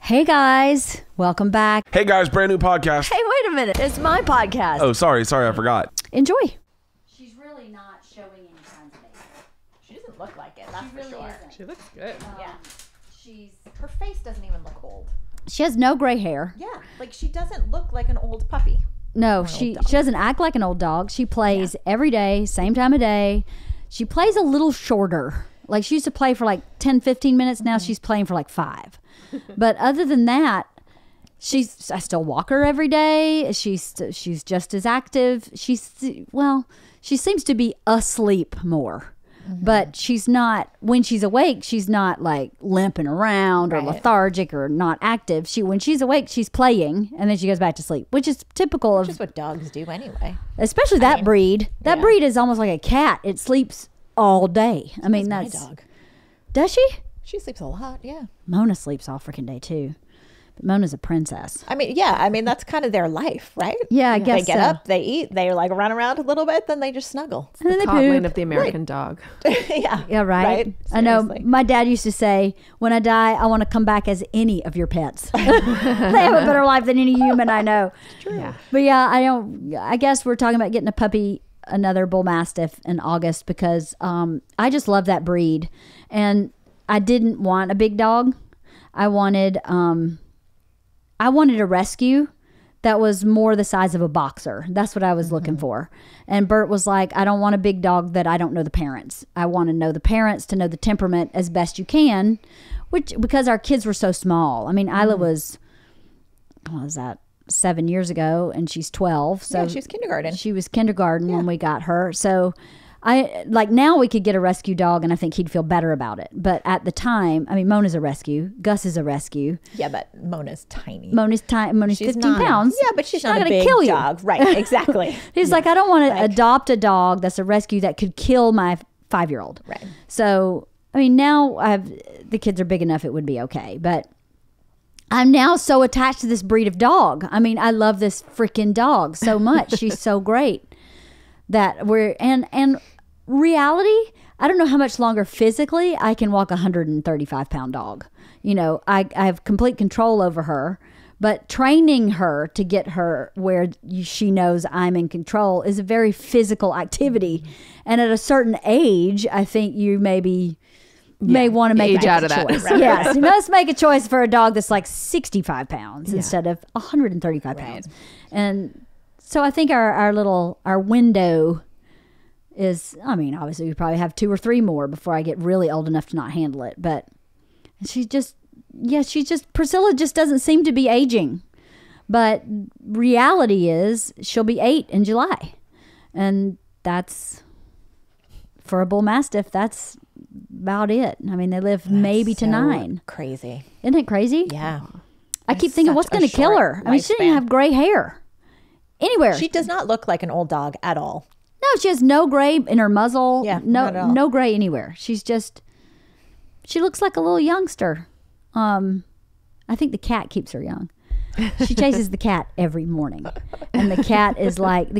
Hey guys, welcome back. Hey guys, brand new podcast. Hey, wait a minute. It's my podcast. Oh, sorry, I forgot. Enjoy. She's really not showing any signs of age. She doesn't look like it, that's She really for sure. isn't. She looks good. Yeah. She's Her face doesn't even look old. She has no gray hair. Yeah, like she doesn't look like an old puppy. No, she doesn't act like an old dog. She plays every day, same time of day. She plays a little shorter. Like she used to play for like 10, 15 minutes. Now she's playing for like 5. But other than that, I still walk her every day. She's just as active. She seems to be asleep more. But she's not, when she's awake, she's not like limping around or lethargic or not active. When she's awake, she's playing and then she goes back to sleep, which is typical of, Which is what dogs do anyway. especially that breed. That breed is almost like a cat. It sleeps all day. I mean, My that's dog. Does she? She sleeps a lot, yeah. Mona sleeps all freaking day too. But Mona's a princess. I mean, that's kind of their life, right? Yeah, I guess They get so. up, they eat, they like run around a little bit, then they just snuggle. And then they Coddling poop. of the American dog. yeah. Yeah, right. I know. Seriously. My dad used to say, "When I die, I want to come back as any of your pets. They have a better life than any human I know." True. Yeah. But yeah, I guess we're talking about getting a puppy, another bull mastiff in August because I just love that breed, and I didn't want a big dog. I wanted a rescue that was more the size of a boxer. That's what I was looking for. And Bert was like, I don't want a big dog that I don't know the parents. I want to know the parents to know the temperament as best you can, because our kids were so small. I mean, Isla was, what was that, 7 years ago, and she's 12. So Yeah, she's kindergarten. She was kindergarten when we got her. So now we could get a rescue dog and I think he'd feel better about it. But at the time, I mean, Mona's a rescue. Gus is a rescue. Yeah, but Mona's tiny. Mona's 15 pounds. Yeah, but she's not gonna a big kill you. dog. Right, exactly. He's like, I don't want to adopt a dog that's a rescue that could kill my 5-year-old. Right. So, I mean, now the kids are big enough, it would be okay. But I'm now so attached to this breed of dog. I mean, I love this freaking dog so much. She's so great that and reality, I don't know how much longer physically I can walk a 135-pound dog. You know, I have complete control over her, but training her to get her where she knows I'm in control is a very physical activity. And at a certain age, I think you may want to make Age out of that. choice. Yes, you must make a choice for a dog that's like 65 pounds instead of 135 pounds. And so I think our window is, I mean, obviously we probably have 2 or 3 more before I get really old enough to not handle it. But Priscilla just doesn't seem to be aging. But reality is she'll be 8 in July. And that's, for a bull mastiff, that's about it. I mean, they live maybe to 9. Crazy. Isn't it crazy? Yeah. I keep thinking, what's going to kill her? I mean, she didn't even have gray hair anywhere. She does not look like an old dog at all. No, she has no gray in her muzzle. Yeah, not at all. No gray anywhere. She looks like a little youngster. I think the cat keeps her young. She chases the cat every morning. And the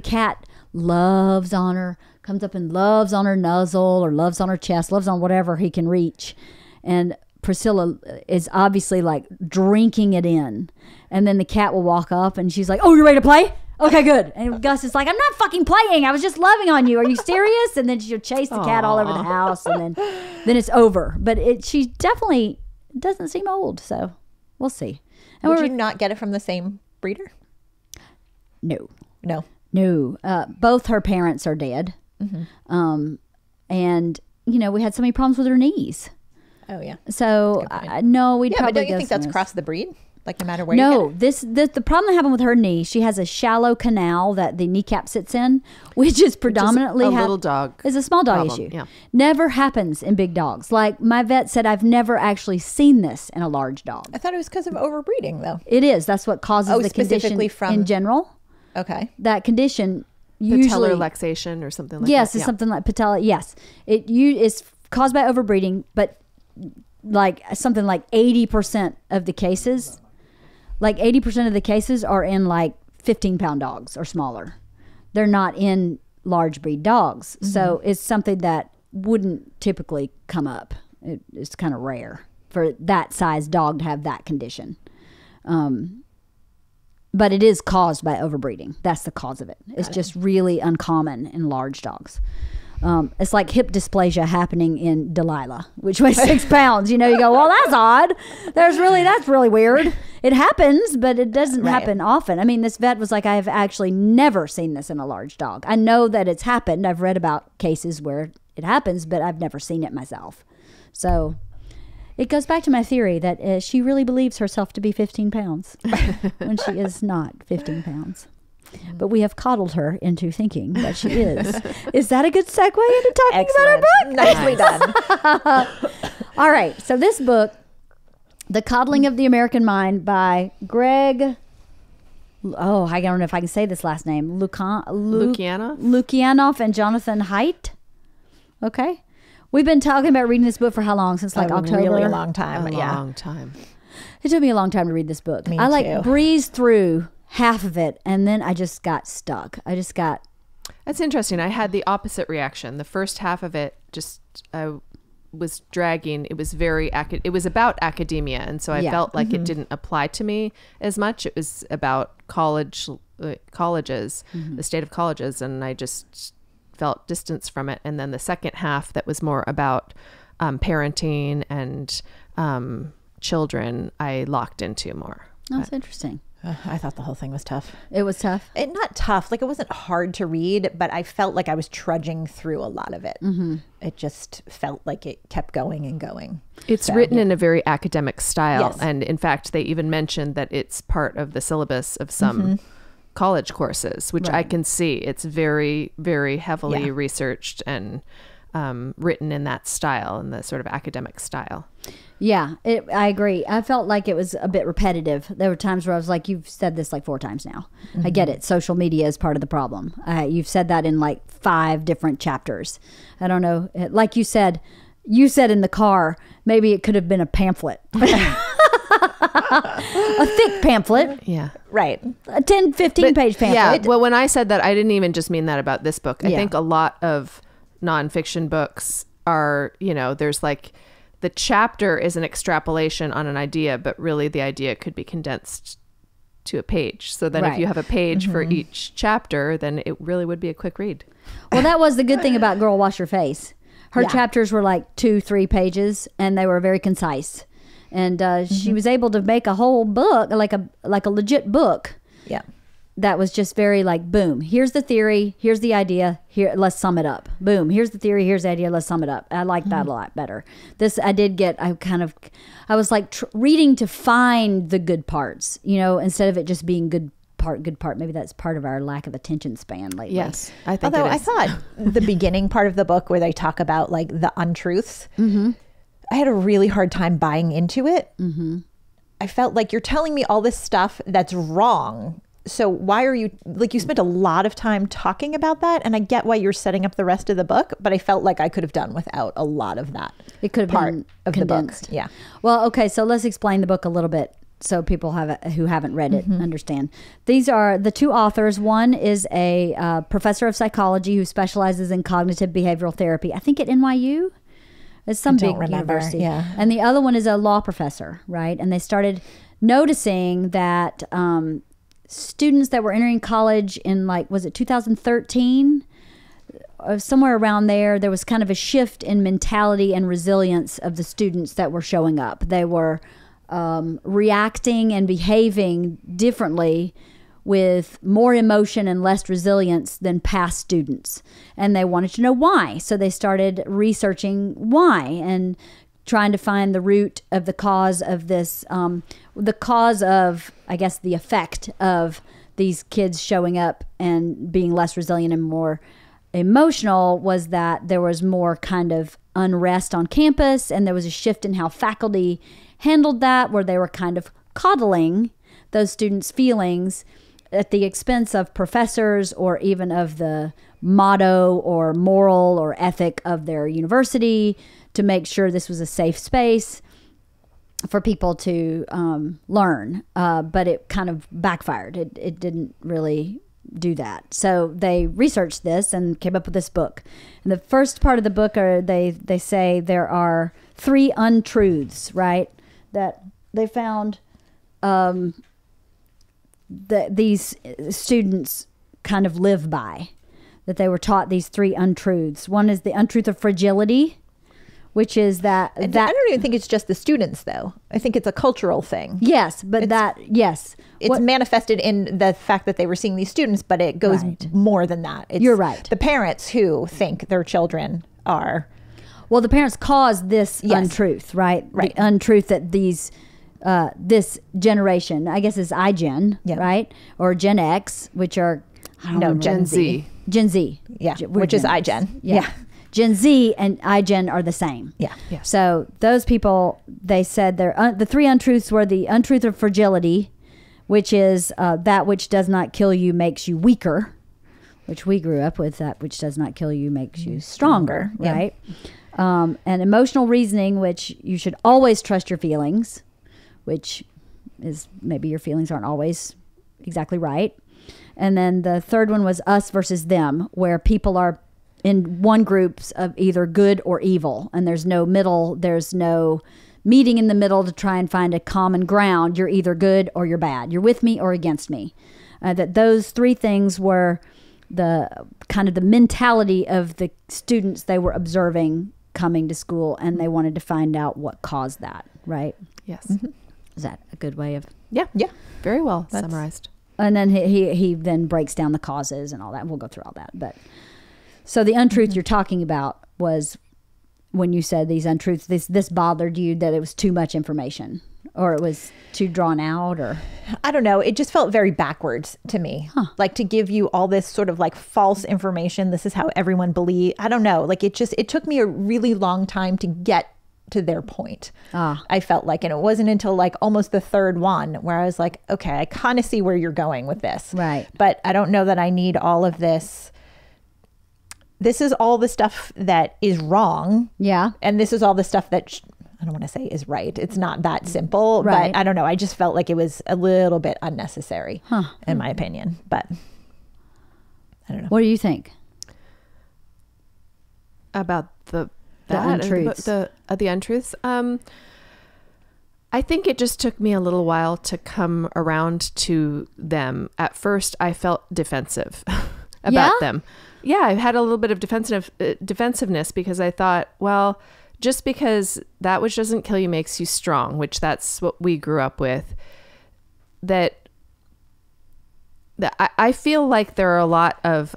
cat loves on her, comes up and loves on her nuzzle or loves on her chest, loves on whatever he can reach. And Priscilla is obviously like drinking it in. And then the cat will walk up and she's like, "Oh, you're ready to play? Okay, good." And Gus is like, "I'm not fucking playing. I was just loving on you. Are you serious?" And then she'll chase the cat all over the house, and then it's over. But she definitely doesn't seem old, so we'll see. And Would you not get it from the same breeder? No. Both her parents are dead. And we had so many problems with her knees. Oh yeah. So no, we'd Yeah, probably but don't you go think that's somewhere across the breed? Like no matter where you get it? The problem that happened with her knee, she has a shallow canal that the kneecap sits in, which is predominantly a little dog. It's a small dog problem, issue. yeah. Never happens in big dogs. Like my vet said, I've never actually seen this in a large dog. I thought it was because of overbreeding though. It is. That's what causes the condition specifically from- in general. Okay. That condition Patellar usually luxation or something like yes, that. it's something like patella. Yes, it's caused by overbreeding, but like something like 80% of the cases. Like 80% of the cases are in like 15-pound dogs or smaller. They're not in large breed dogs. So it's something that wouldn't typically come up. It's kind of rare for that size dog to have that condition. But it is caused by overbreeding. That's the cause of it. It's just really uncommon in large dogs. It's like hip dysplasia happening in Delilah, which weighs 6 pounds. You go, well, that's odd. That's really weird. It happens, but it doesn't happen often. I mean, this vet was like, I have actually never seen this in a large dog. I know that it's happened. I've read about cases where it happens, but I've never seen it myself. So it goes back to my theory that she really believes herself to be 15 pounds when she is not 15 pounds. But we have coddled her into thinking that she is. Is that a good segue into talking about our book? Nicely done. All right. So this book, The Coddling of the American Mind by Greg... Oh, I don't know if I can say this last name. Lukianoff and Jonathan Haidt. Okay. We've been talking about reading this book for how long? Since like October? Really a long time. A long time. It took me a long time to read this book. Me I too. breezed through half of it and then I just got stuck. That's interesting. I had the opposite reaction. The first half of it I was dragging. It was it was about academia, and so I felt like it didn't apply to me as much. It was about colleges, the state of colleges, and I just felt distance from it. And then the second half that was more about parenting and children, I locked into more. That's interesting. I thought the whole thing was tough. It was tough? Not tough. Like, it wasn't hard to read, but I felt like I was trudging through a lot of it. It just felt like it kept going and going. It's written in a very academic style. Yes. And in fact, they even mentioned that it's part of the syllabus of some college courses, which I can see. It's very, very heavily researched and written in that style, in the sort of academic style. Yeah, I agree. I felt like it was a bit repetitive. There were times where I was like, you've said this like 4 times now. I get it. Social media is part of the problem. You've said that in like 5 different chapters. I don't know. Like you said in the car, maybe it could have been a pamphlet. A thick pamphlet. Yeah. Right. A 10, 15 page pamphlet. Yeah. Well, when I said that, I didn't even just mean that about this book. I think a lot of nonfiction books are, there's like, the chapter is an extrapolation on an idea, but really the idea could be condensed to a page. So then if you have a page for each chapter, then it really would be a quick read. Well, that was the good thing about Girl Wash Your Face. Her chapters were like 2-3 pages and they were very concise. And she was able to make a whole book, like a legit book. Yeah. That was just very like, boom, here's the theory, here's the idea, here, let's sum it up. Boom, here's the theory, here's the idea, let's sum it up. I like that a lot better. This, I was like reading to find the good parts, instead of it just being good part. Maybe that's part of our lack of attention span lately. Yes, I think Although it is. I thought the beginning part of the book where they talk about like the untruths, I had a really hard time buying into it. I felt like you're telling me all this stuff that's wrong. So why are you, like, you spent a lot of time talking about that, and I get why you're setting up the rest of the book, but I felt like I could have done without a lot of that. It could have part been of condensed. the book. Yeah. Well, okay, so let's explain the book a little bit so people who haven't read it understand. These are the 2 authors. One is a professor of psychology who specializes in cognitive behavioral therapy, I think at NYU. It's some big university. Yeah. And the other one is a law professor, right? And they started noticing that students that were entering college in was it 2013? Somewhere around there was kind of a shift in mentality and resilience of the students that were showing up. They were reacting and behaving differently with more emotion and less resilience than past students. And they wanted to know why. So they started researching why and trying to find the root of the cause of this, the effect of these kids showing up and being less resilient and more emotional was that there was more kind of unrest on campus, and there was a shift in how faculty handled that, where they were kind of coddling those students' feelings at the expense of professors or even of the motto or moral or ethic of their university, to make sure this was a safe space for people to learn. But it kind of backfired. It didn't really do that. So they researched this and came up with this book. And the first part of the book they say there are 3 untruths, right? That they found these students kind of live by, that they were taught these 3 untruths. One is the untruth of fragility, which is that I don't even think it's just the students, though. I think it's a cultural thing. Yes, but It's manifested in the fact that they were seeing these students, but it goes more than that. It's You're right. The parents who think their children are. Well, the parents caused this untruth, right? Right. The untruth that this generation, I guess is iGen, right? Or Gen X, which are, Gen Z. Gen Z. Yeah, We're which is Gen X. iGen. Yeah. Gen Z and iGen are the same. Yeah. So those people, they said the 3 untruths were the untruth of fragility, which is that which does not kill you makes you weaker, which we grew up with. That which does not kill you makes you stronger, right? And emotional reasoning, which you should always trust your feelings, which is maybe your feelings aren't always exactly right. And then the third one was us versus them, where people are in one groups of either good or evil, and there's no middle, there's no meeting in the middle to try and find a common ground. You're either good or you're bad. You're with me or against me. That those 3 things were the kind of the mentality of the students they were observing coming to school, and they wanted to find out what caused that, right? Yes. Mm-hmm. Is that a good way of? Yeah. Very well That's- summarized. And then he then breaks down the causes and all that. We'll go through all that. But so the untruth you're talking about was when you said these untruths, this bothered you, that it was too much information, or it was too drawn out, or I don't know. It just felt very backwards to me. Like to give you all this sort of like false information. This is how everyone believes. I don't know. Like it took me a really long time to get to their point. I felt like, and it wasn't until like almost the 3rd one where I was like, okay, I kind of see where you're going with this. Right. But I don't know that I need all of this. This is all the stuff that is wrong. yeah. And this is all the stuff that I don't want to say is right. It's not that simple, Right. but I don't know. I just felt like it was a little bit unnecessary in my opinion, but I don't know. What do you think? About the untruths. The untruths. I think it just took me a little while to come around to them. At first, I felt defensive about them. Yeah, I had a little bit of defensiveness because I thought, well, just because that which doesn't kill you makes you strong, which that's what we grew up with, that I feel like there are a lot of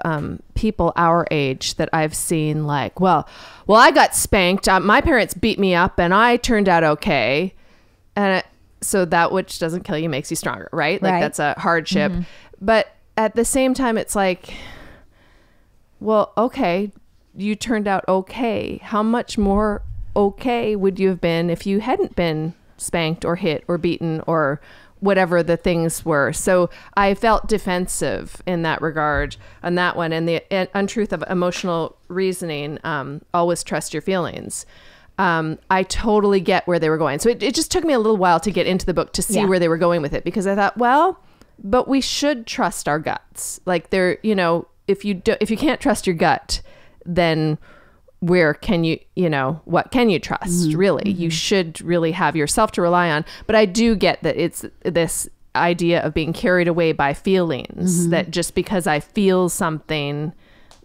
people our age that I've seen like, well, I got spanked. My parents beat me up and I turned out okay. And so that which doesn't kill you makes you stronger, right? Like that's a hardship. Mm-hmm. But at the same time, it's like, well, okay, you turned out okay. How much more okay would you have been if you hadn't been spanked or hit or beaten or whatever the things were? So I felt defensive in that regard on that one. And the untruth of emotional reasoning, always trust your feelings. I totally get where they were going. So it just took me a little while to get into the book to see where they were going with it, because I thought, well, but we should trust our guts. Like there, if you can't trust your gut, then where can you, what can you trust, really? Mm-hmm. You should really have yourself to rely on. But I do get that it's this idea of being carried away by feelings, that just because I feel something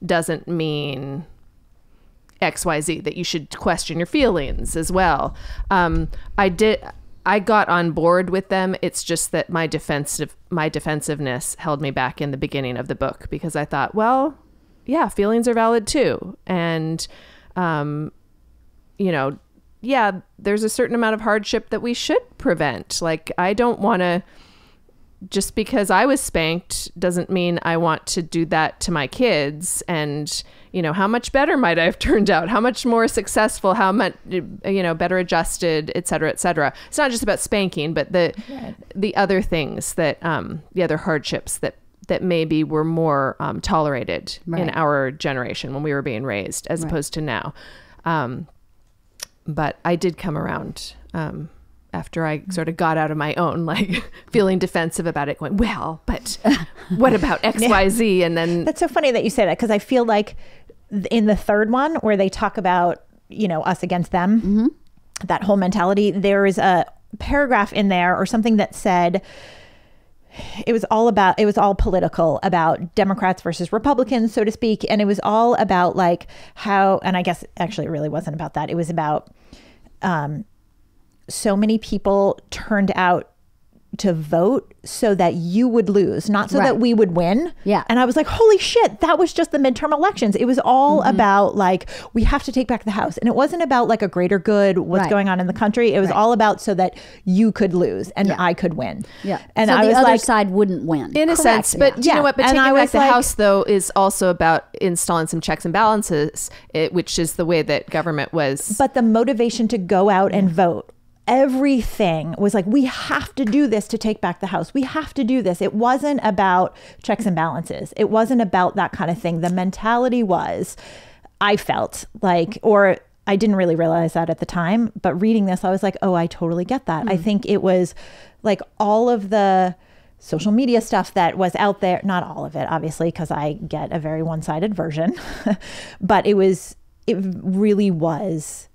doesn't mean XYZ, that you should question your feelings as well. I got on board with them. It's just that my defensiveness held me back in the beginning of the book, because I thought, well, yeah, feelings are valid too. And, there's a certain amount of hardship that we should prevent. Like, I don't want to, just because I was spanked doesn't mean I want to do that to my kids. And, how much better might I have turned out? How much more successful? How much, better adjusted, et cetera, et cetera. It's not just about spanking, but the other things that, the other hardships that maybe were more tolerated in our generation when we were being raised, as opposed to now. But I did come around after I sort of got out of my own, like, feeling defensive about it, going, well, but what about X, Y, Z? And then that's so funny that you say that, because I feel like in the 3rd one where they talk about, us against them, that whole mentality, there is a paragraph in there or something that said it was all political about Democrats versus Republicans, so to speak. And it was all about like how, and I guess actually it really wasn't about that. It was about so many people turned out to vote so that you would lose, not so that we would win. Yeah. And I was like, holy shit, that was just the midterm elections. It was all about like, we have to take back the House. And it wasn't about like a greater good, what's going on in the country. It was all about so that you could lose and I could win. Yeah. And so I the was other like, side wouldn't win. In a sense, but you know what? But And taking I back was the like- House, though, is also about installing some checks and balances, which is the way that government was. but the motivation to go out and vote, everything was like, we have to do this to take back the House. We have to do this. It wasn't about checks and balances. It wasn't about that kind of thing. The mentality was, I felt like, or I didn't really realize that at the time, but reading this, I was like, oh, I totally get that. I think it was like all of the social media stuff that was out there, not all of it, obviously, because I get a very one-sided version, but it really was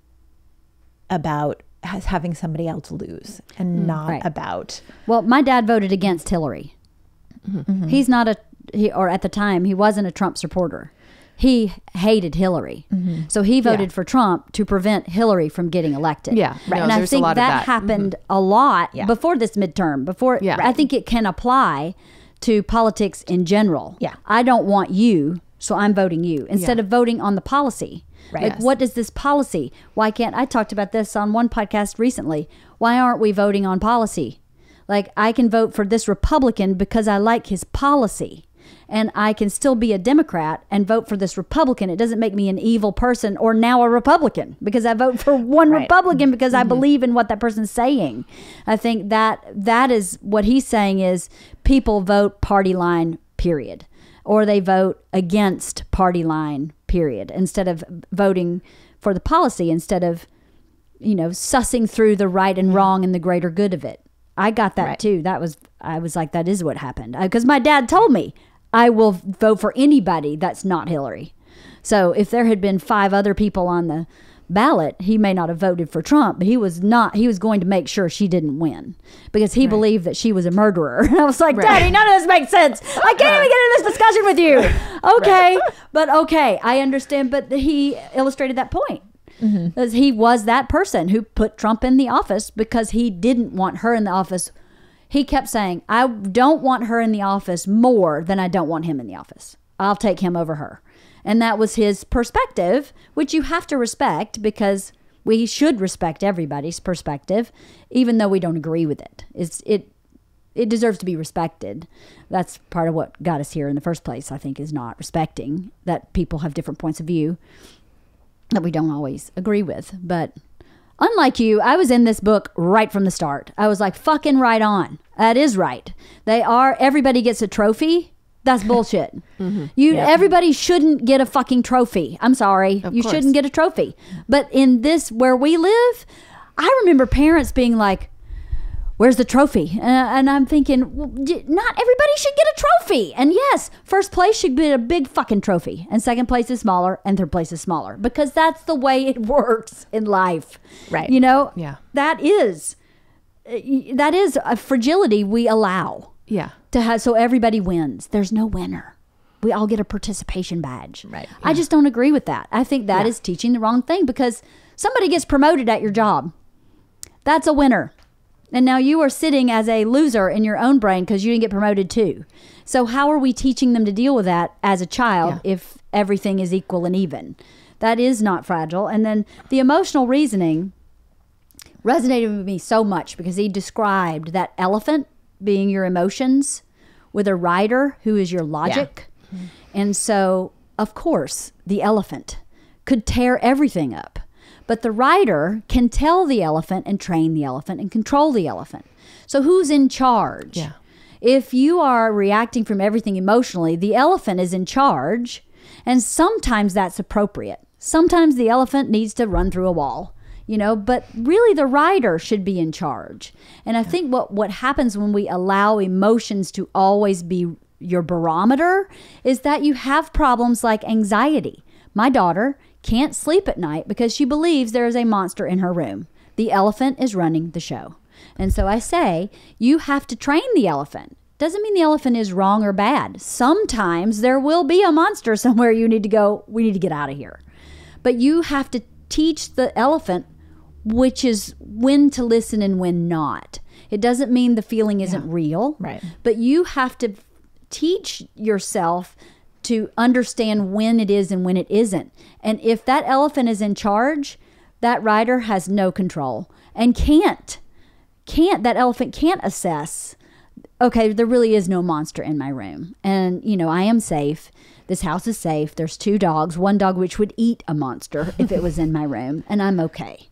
about having somebody else lose and not about. Well, my dad voted against Hillary. He's not or at the time, he wasn't a Trump supporter. He hated Hillary. So he voted for Trump to prevent Hillary from getting elected. Yeah. No, and I there's a think lot of that. happened a lot before this midterm. I think it can apply to politics in general. Yeah. I don't want you, so I'm voting you instead of voting on the policy. Right. Like, what is this policy? Why can't I talked about this on one podcast recently? Why aren't we voting on policy? Like, I can vote for this Republican because I like his policy, and I can still be a Democrat and vote for this Republican. It doesn't make me an evil person or now a Republican because I vote for one Republican because I believe in what that person's saying. I think that is what he's saying is people vote party line, period. Or they vote against party line, period, instead of voting for the policy, instead of, sussing through the right and wrong and the greater good of it. I got that too. I was like, that is what happened. Because my dad told me, I will vote for anybody that's not Hillary. So if there had been 5 other people on the ballot, he may not have voted for Trump, but he was going to make sure she didn't win because he believed that she was a murderer. And I was like, Daddy, none of this makes sense. I can't even get into this discussion with you. Okay. But okay, I understand. But he illustrated that point. Because he was that person who put Trump in the office because he didn't want her in the office. He kept saying, I don't want her in the office more than I don't want him in the office. I'll take him over her. And that was his perspective, which you have to respect because we should respect everybody's perspective, even though we don't agree with it. It deserves to be respected. That's part of what got us here in the first place, I think, is not respecting that people have different points of view that we don't always agree with. But unlike you, I was in this book right from the start. I was like, fucking right on. That is right. Everybody gets a trophy. That's bullshit. Everybody shouldn't get a fucking trophy. I'm sorry. You shouldn't get a trophy. But in this, where we live, I remember parents being like, where's the trophy? And I'm thinking, well, not everybody should get a trophy. And yes, first place should be a big fucking trophy. And second place is smaller. And third place is smaller. Because that's the way it works in life. Right. Yeah. That is a fragility we allow. Yeah. To have, so everybody wins. There's no winner. We all get a participation badge. Right. I just don't agree with that. I think that is teaching the wrong thing because somebody gets promoted at your job. That's a winner. And now you are sitting as a loser in your own brain because you didn't get promoted too. So how are we teaching them to deal with that as a child if everything is equal and even? That is not fragile. And then the emotional reasoning resonated with me so much because he described that elephant being your emotions with a rider who is your logic. Yeah. And so, of course, the elephant could tear everything up. But the rider can tell the elephant and train the elephant and control the elephant. So who's in charge? Yeah. If you are reacting from everything emotionally, the elephant is in charge. And sometimes that's appropriate. Sometimes the elephant needs to run through a wall. But really the rider should be in charge. And I think what happens when we allow emotions to always be your barometer is that you have problems like anxiety. My daughter can't sleep at night because she believes there is a monster in her room. The elephant is running the show. And so I say, you have to train the elephant. Doesn't mean the elephant is wrong or bad. Sometimes there will be a monster somewhere you need to go, we need to get out of here. But you have to teach the elephant which is when to listen and when not. It doesn't mean the feeling isn't real. Right. But you have to teach yourself to understand when it is and when it isn't. And if that elephant is in charge, that rider has no control and that elephant can't assess, okay, there really is no monster in my room. And, I am safe. This house is safe. There's 2 dogs, 1 dog which would eat a monster if it was in my room, and I'm okay.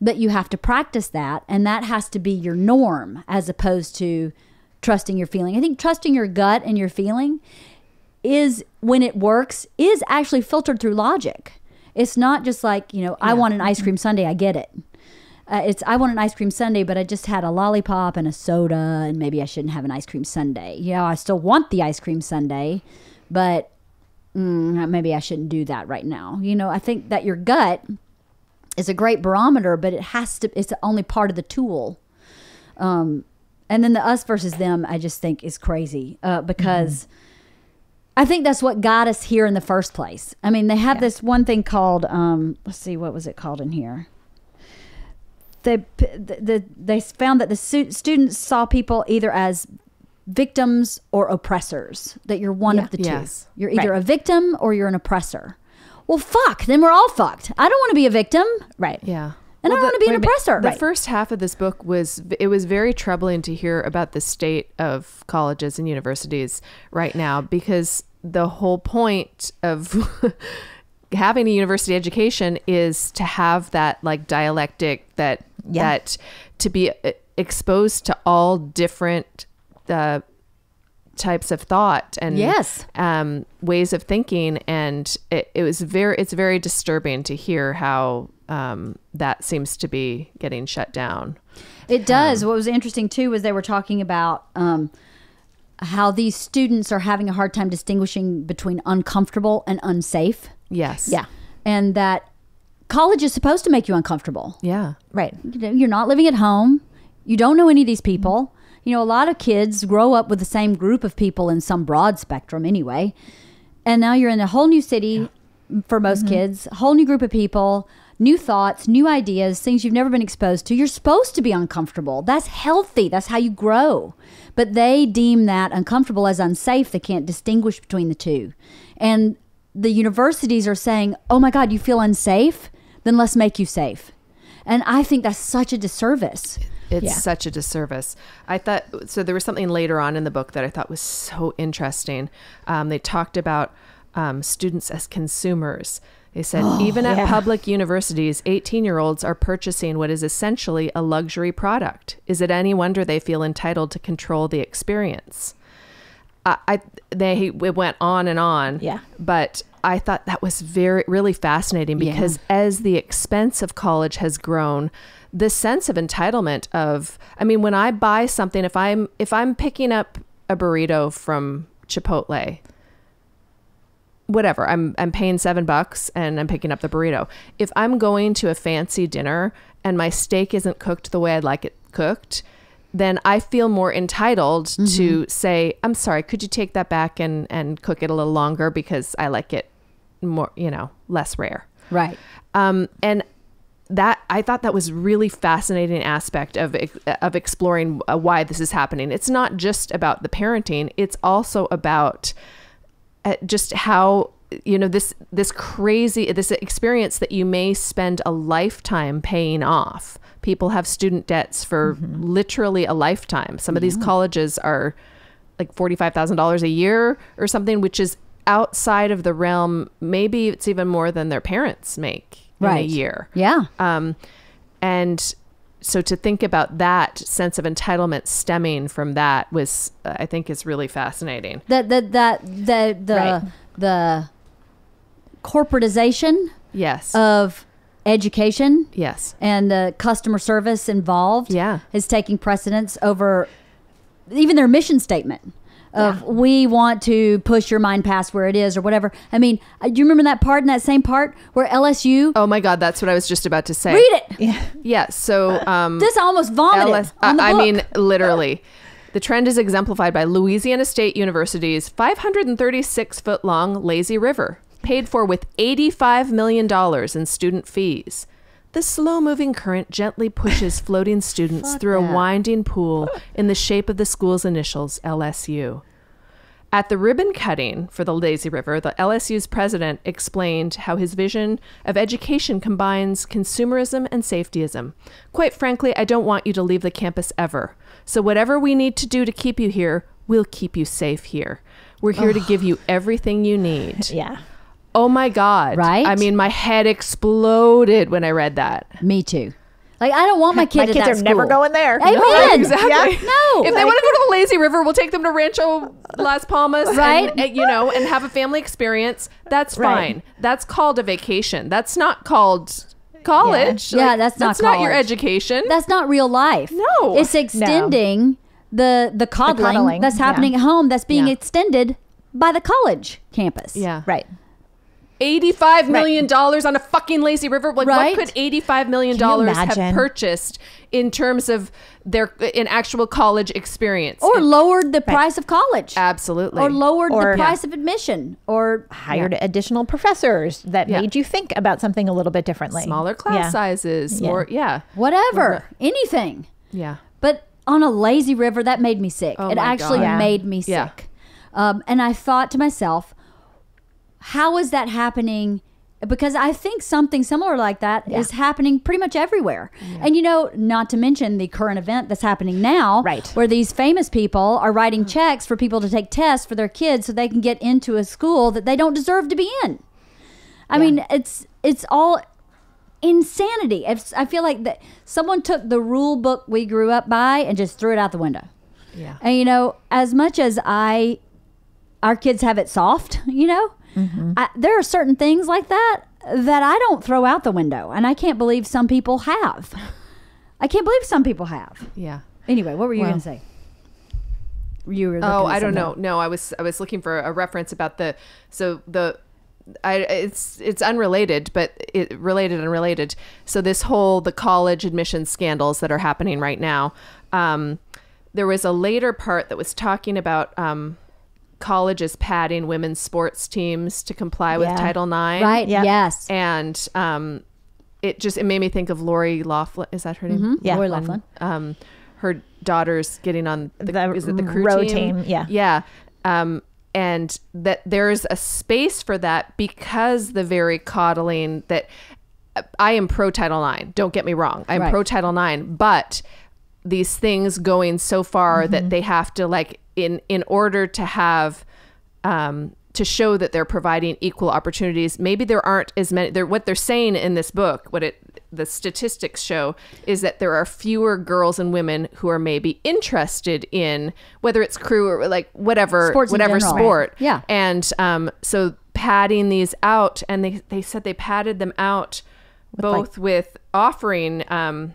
But you have to practice that, and that has to be your norm as opposed to trusting your feeling. I think trusting your gut and your feeling is, when it works, is actually filtered through logic. It's not just like, I want an ice cream sundae, I get it. I want an ice cream sundae, but I just had a lollipop and a soda, and maybe I shouldn't have an ice cream sundae. I still want the ice cream sundae, but maybe I shouldn't do that right now. I think that your gut is a great barometer, but it's only part of the tool. And then the us versus them, I just think is crazy because I think that's what got us here in the first place. I mean, they have this one thing called, let's see, what was it called in here? They found that the students saw people either as victims or oppressors, that you're one of the two. Yes. You're either a victim or you're an oppressor. Well, fuck, then we're all fucked. I don't want to be a victim. Right. Yeah. And I don't want to be an oppressor. The first half of this book was very troubling to hear about the state of colleges and universities right now, because the whole point of having a university education is to have that like dialectic that to be exposed to all different types of thought and ways of thinking, and it's very disturbing to hear how that seems to be getting shut down. It does. What was interesting too was they were talking about how these students are having a hard time distinguishing between uncomfortable and unsafe. Yes. Yeah. And that college is supposed to make you uncomfortable. Yeah. Right. You're not living at home. You don't know any of these people. A lot of kids grow up with the same group of people in some broad spectrum anyway. And now you're in a whole new city for most kids, a whole new group of people, new thoughts, new ideas, things you've never been exposed to. You're supposed to be uncomfortable. That's healthy. That's how you grow. But they deem that uncomfortable as unsafe. They can't distinguish between the two. And the universities are saying, oh my God, you feel unsafe? Then let's make you safe. And I think that's such a disservice. It's such a disservice. I thought, so there was something later on in the book that I thought was so interesting. They talked about students as consumers. They said, even at public universities, 18-year-olds are purchasing what is essentially a luxury product. Is it any wonder they feel entitled to control the experience? It went on and on. Yeah. But I thought that was really fascinating because as the expense of college has grown, the sense of entitlement of, when I buy something, if I'm picking up a burrito from Chipotle, whatever, I'm paying $7 and I'm picking up the burrito. If I'm going to a fancy dinner and my steak isn't cooked the way I'd like it cooked, then I feel more entitled to say, I'm sorry, could you take that back and cook it a little longer because I like it more, less rare. Right. And that, I thought that was really fascinating aspect of exploring why this is happening. It's not just about the parenting. It's also about just how, this experience that you may spend a lifetime paying off. People have student debts for literally a lifetime. Some of these colleges are like $45,000 a year or something, which is outside of the realm. Maybe it's even more than their parents make in a year. Yeah. And so to think about that sense of entitlement stemming from that was, I think, is really fascinating. The corporatization of education and the customer service involved is taking precedence over even their mission statement of we want to push your mind past where it is or whatever. I mean, do you remember that part in that same part where LSU? Oh my God, that's what I was just about to say. Read it. Yeah. So This almost vomited on the I book. mean, literally. The trend is exemplified by Louisiana State University's 536-foot-long lazy river, paid for with $85 million in student fees. The slow-moving current gently pushes floating students through a winding pool in the shape of the school's initials, LSU. At the ribbon cutting for the lazy river, the LSU's president explained how his vision of education combines consumerism and safetyism. Quite frankly, I don't want you to leave the campus ever. So whatever we need to do to keep you here, we'll keep you safe here. We're here to give you everything you need. Yeah. Oh my God. Right? I mean, my head exploded when I read that. Me too. Like, I don't want my kid My at kids that are school. never going there. Amen. Exactly. No. If they want to go to the lazy river, we'll take them to Rancho Las Palmas, Right. And, and have a family experience. That's Right. fine. That's called a vacation. That's not called college. Yeah, that's not your college. education. That's not real life. No. It's extending the coddling that's happening at home that's being Yeah. extended by the college campus. yeah. Right. $85 million on a fucking lazy river. Like, Right. what could $85 million Can you have imagine? purchased in terms of an actual college experience? Or lowered the price of college. Absolutely. Or lowered Or- the price of admission. Or Hired additional professors that Yeah. made you think about something a little bit differently. smaller class sizes. Yeah. Or, whatever. Anything. Yeah. But on a lazy river, that made me sick. Oh It my actually God. Yeah. made me Yeah. sick. And I thought to myself, how is that happening? Because I think something similar like that is happening pretty much everywhere. And, not to mention the current event that's happening now, Right. where these famous people are writing checks for people to take tests for their kids so they can get into a school that they don't deserve to be in. I mean, it's all insanity. I feel like that someone took the rule book we grew up by and just threw it out the window. Yeah. And as much as our kids have it soft, there are certain things like that I don't throw out the window, and I can't believe some people have. Yeah. Anyway, what were you Well. going to say? You were looking Oh, at I don't know. something. No, I was looking for a reference about it's unrelated, but it related and related. So this the college admissions scandals that are happening right now. There was a later part that was talking about colleges padding women's sports teams to comply with Yeah. Title IX. Right? Yep. Yes. And it made me think of Lori Loughlin. Is that her name? Yeah. Lori Loughlin. Her daughter's getting on is it the crew row team? team, yeah. Yeah. And that there's a space for that because the very coddling that I am pro Title IX. Don't get me wrong. I'm Right. pro Title IX, but these things going so far that they have to in order to have to show that they're providing equal opportunities. Maybe there aren't as many. What they're saying in this book, the statistics show, is that there are fewer girls and women who are maybe interested in whether it's crew or whatever Sports in whatever general. sport. Right. Yeah. And so padding these out, and they said they padded them out both with offering.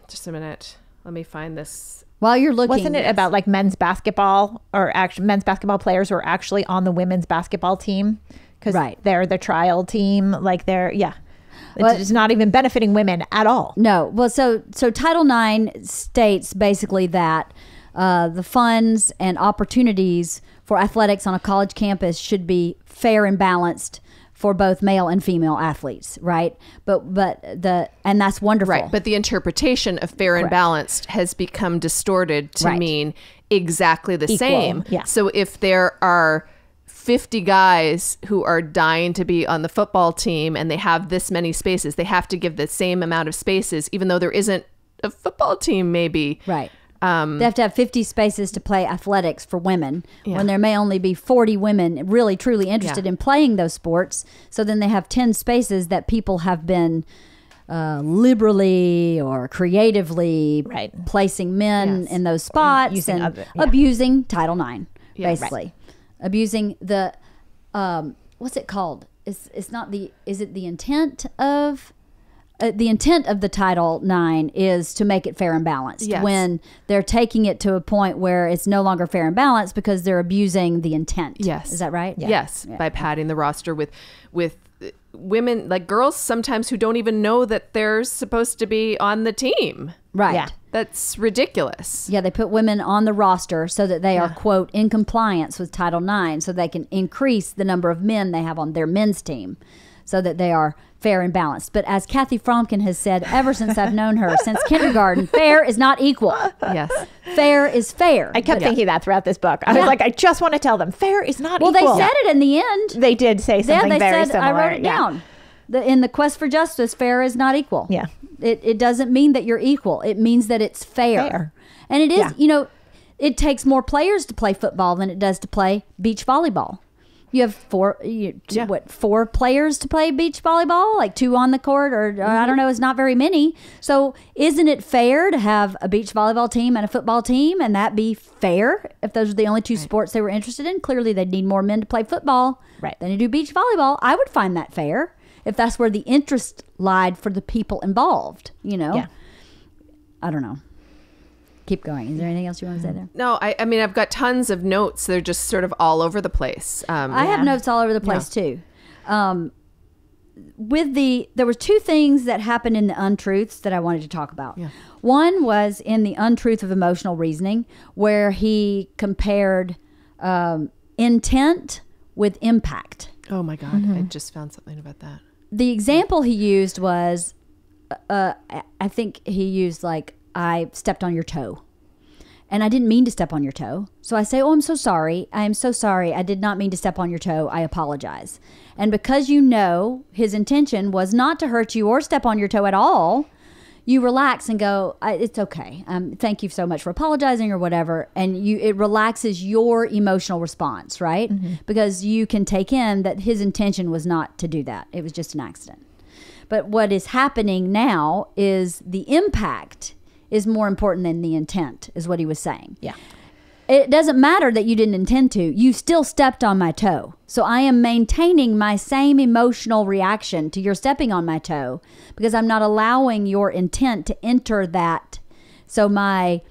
Just a minute. Let me find this. While you're looking, Wasn't it about men's basketball or men's basketball players who are actually on the women's basketball team? Because Right. they're the trial team. Well, It's not even benefiting women at all. No. Well, so Title IX states basically that the funds and opportunities for athletics on a college campus should be fair and balanced for both male and female athletes, right? And that's wonderful. Right, but the interpretation of fair and Correct. balanced has become distorted to Right. mean exactly the Equal, same. yeah. So if there are 50 guys who are dying to be on the football team and they have this many spaces, they have to give the same amount of spaces, even though there isn't a football team maybe. Right. They have to have 50 spaces to play athletics for women when there may only be 40 women really truly interested in playing those sports. So then they have 10 spaces that people have been liberally or creatively Right. placing men Yes. in those spots Using and other- yeah. abusing Title IX, Yes. basically. Abusing the, what's it called? It's not the, is it the intent of the intent of the Title IX is to make it fair and balanced. Yes. When they're taking it to a point where it's no longer fair and balanced because they're abusing the intent. Yes. Is that right? Yes, by padding the roster with women, like girls sometimes who don't even know that they're supposed to be on the team. Right. Yeah. That's ridiculous. Yeah, they put women on the roster so that they are, quote, in compliance with Title IX, so they can increase the number of men they have on their men's team so that they are fair and balanced. But as Kathy Fromkin has said ever since I've known her, since kindergarten, fair is not equal. Yes. Fair is fair. I kept thinking that throughout this book. I was like, I just want to tell them fair is not Well, equal. they said it in the end. They did say something they very said, similar. I wrote it down. In the quest for justice, fair is not equal. Yeah. It doesn't mean that you're equal. It means that it's fair. And it is, it takes more players to play football than it does to play beach volleyball. You have four players to play beach volleyball? Like 2 on the court, or I don't know, it's not very many. So isn't it fair to have a beach volleyball team and a football team, and that be fair if those are the only 2 sports they were interested in? Clearly they'd need more men to play football than to do beach volleyball. I would find that fair if that's where the interest lied for the people involved, Yeah. I don't know. Keep going. Is there anything else you want to say there? No, I mean, I've got tons of notes. They're just sort of all over the place. I have notes all over the place too. There were 2 things that happened in the untruths that I wanted to talk about. Yeah. One was in the untruth of emotional reasoning, where he compared intent with impact. Oh my God. I just found something about that. The example he used was, I think he used like, I stepped on your toe. And I didn't mean to step on your toe. So I say, oh, I'm so sorry. I am so sorry. I did not mean to step on your toe. I apologize. And because his intention was not to hurt you or step on your toe at all, you relax and go, it's okay. Thank you so much for apologizing or whatever. And it relaxes your emotional response, right? Mm-hmm. Because you can take in that his intention was not to do that. It was just an accident. But what is happening now is the impact is more important than the intent, is what he was saying. Yeah. It doesn't matter that you didn't intend to. You still stepped on my toe. So I am maintaining my same emotional reaction to your stepping on my toe because I'm not allowing your intent to enter that. So my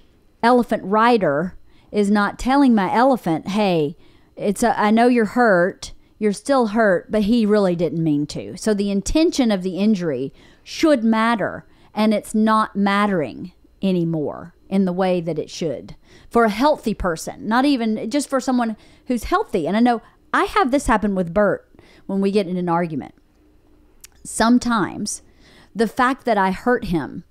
elephant rider is not telling my elephant, hey, I know you're hurt. You're still hurt, but he really didn't mean to. So the intention of the injury should matter, and it's not mattering anymore in the way that it should for a healthy person, not even just for someone who's healthy. And I know I have this happen with Bert when we get in an argument. Sometimes the fact that I hurt him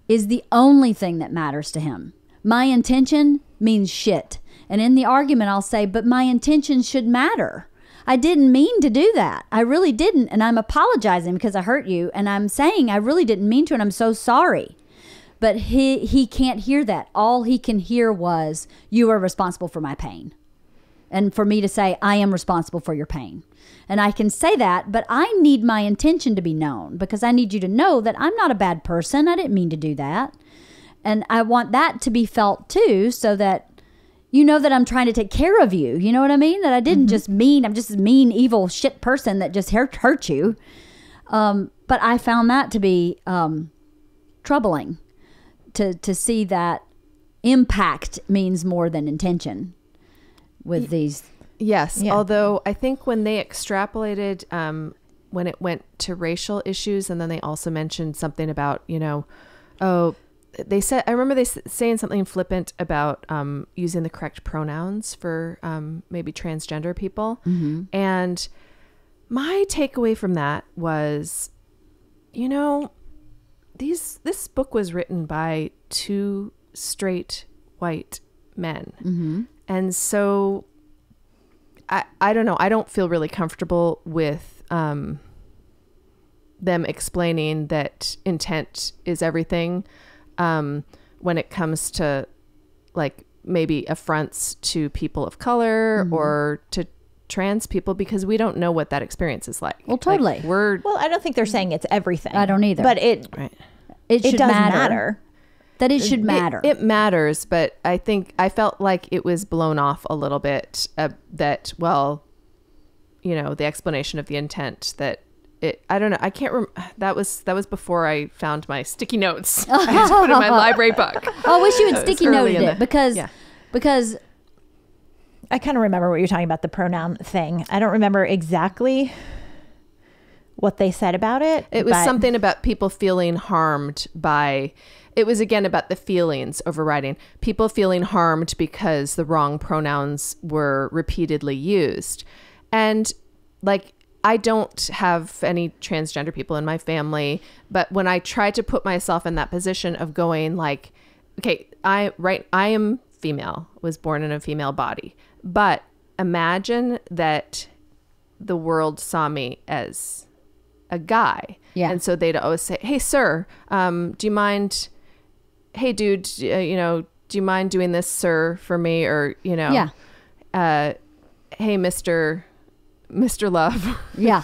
is the only thing that matters to him. My intention means shit. And in the argument, I'll say, but my intention should matter. I didn't mean to do that. I really didn't. And I'm apologizing because I hurt you. And I'm saying I really didn't mean to, and I'm so sorry. But he can't hear that. All he can hear was, you are responsible for my pain. And for me to say, I am responsible for your pain. And I can say that, but I need my intention to be known because I need you to know that I'm not a bad person. I didn't mean to do that. And I want that to be felt too, so that you know that I'm trying to take care of you. You know what I mean? That I didn't just I'm just a mean, evil shit person that just hurt you. But I found that to be troubling. To see that impact means more than intention with these. Yes. Yeah. Although I think when they extrapolated, when it went to racial issues, and then they also mentioned something about, they said, I remember saying something flippant about using the correct pronouns for maybe transgender people. Mm-hmm. And my takeaway from that was, this book was written by 2 straight white men. Mm-hmm. And so I don't know. I don't feel really comfortable with them explaining that intent is everything when it comes to like maybe affronts to people of color or to trans people, because we don't know what that experience is like. Well, totally. Well, I don't think they're saying it's everything. I don't either. But it should does matter. That it should matter. It matters, but I think I felt like it was blown off a little bit that, the explanation of the intent, that I don't know. I can't remember. That was before I found my sticky notes. I just put in my library book. Oh, I wish you had sticky noted it because I kind of remember what you're talking about, the pronoun thing. I don't remember exactly what they said about it. It was something about people feeling harmed by, it was again about the feelings overriding. People feeling harmed because the wrong pronouns were repeatedly used. And like, I don't have any transgender people in my family, but when I try to put myself in that position of going like, okay, I am female, was born in a female body, but imagine that the world saw me as a guy. Yeah. And so they'd always say, hey, sir, do you mind, hey, dude, do you mind doing this, sir, for me? Or, hey, Mr. Love. Yeah.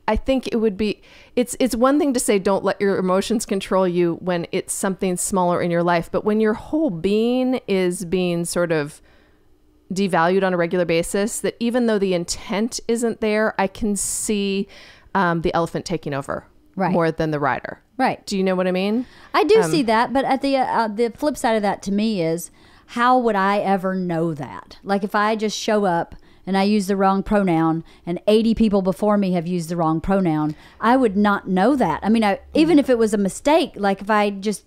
I think it would be, it's one thing to say, don't let your emotions control you when it's something smaller in your life. But when your whole being is being sort of devalued on a regular basis, that even though the intent isn't there, I can see the elephant taking over more than the rider. Right. Do you know what I mean? I do see that, but at the flip side of that to me is, how would I ever know that? Like if I just show up and I use the wrong pronoun and 80 people before me have used the wrong pronoun, I would not know that. I mean, even if it was a mistake, like if I just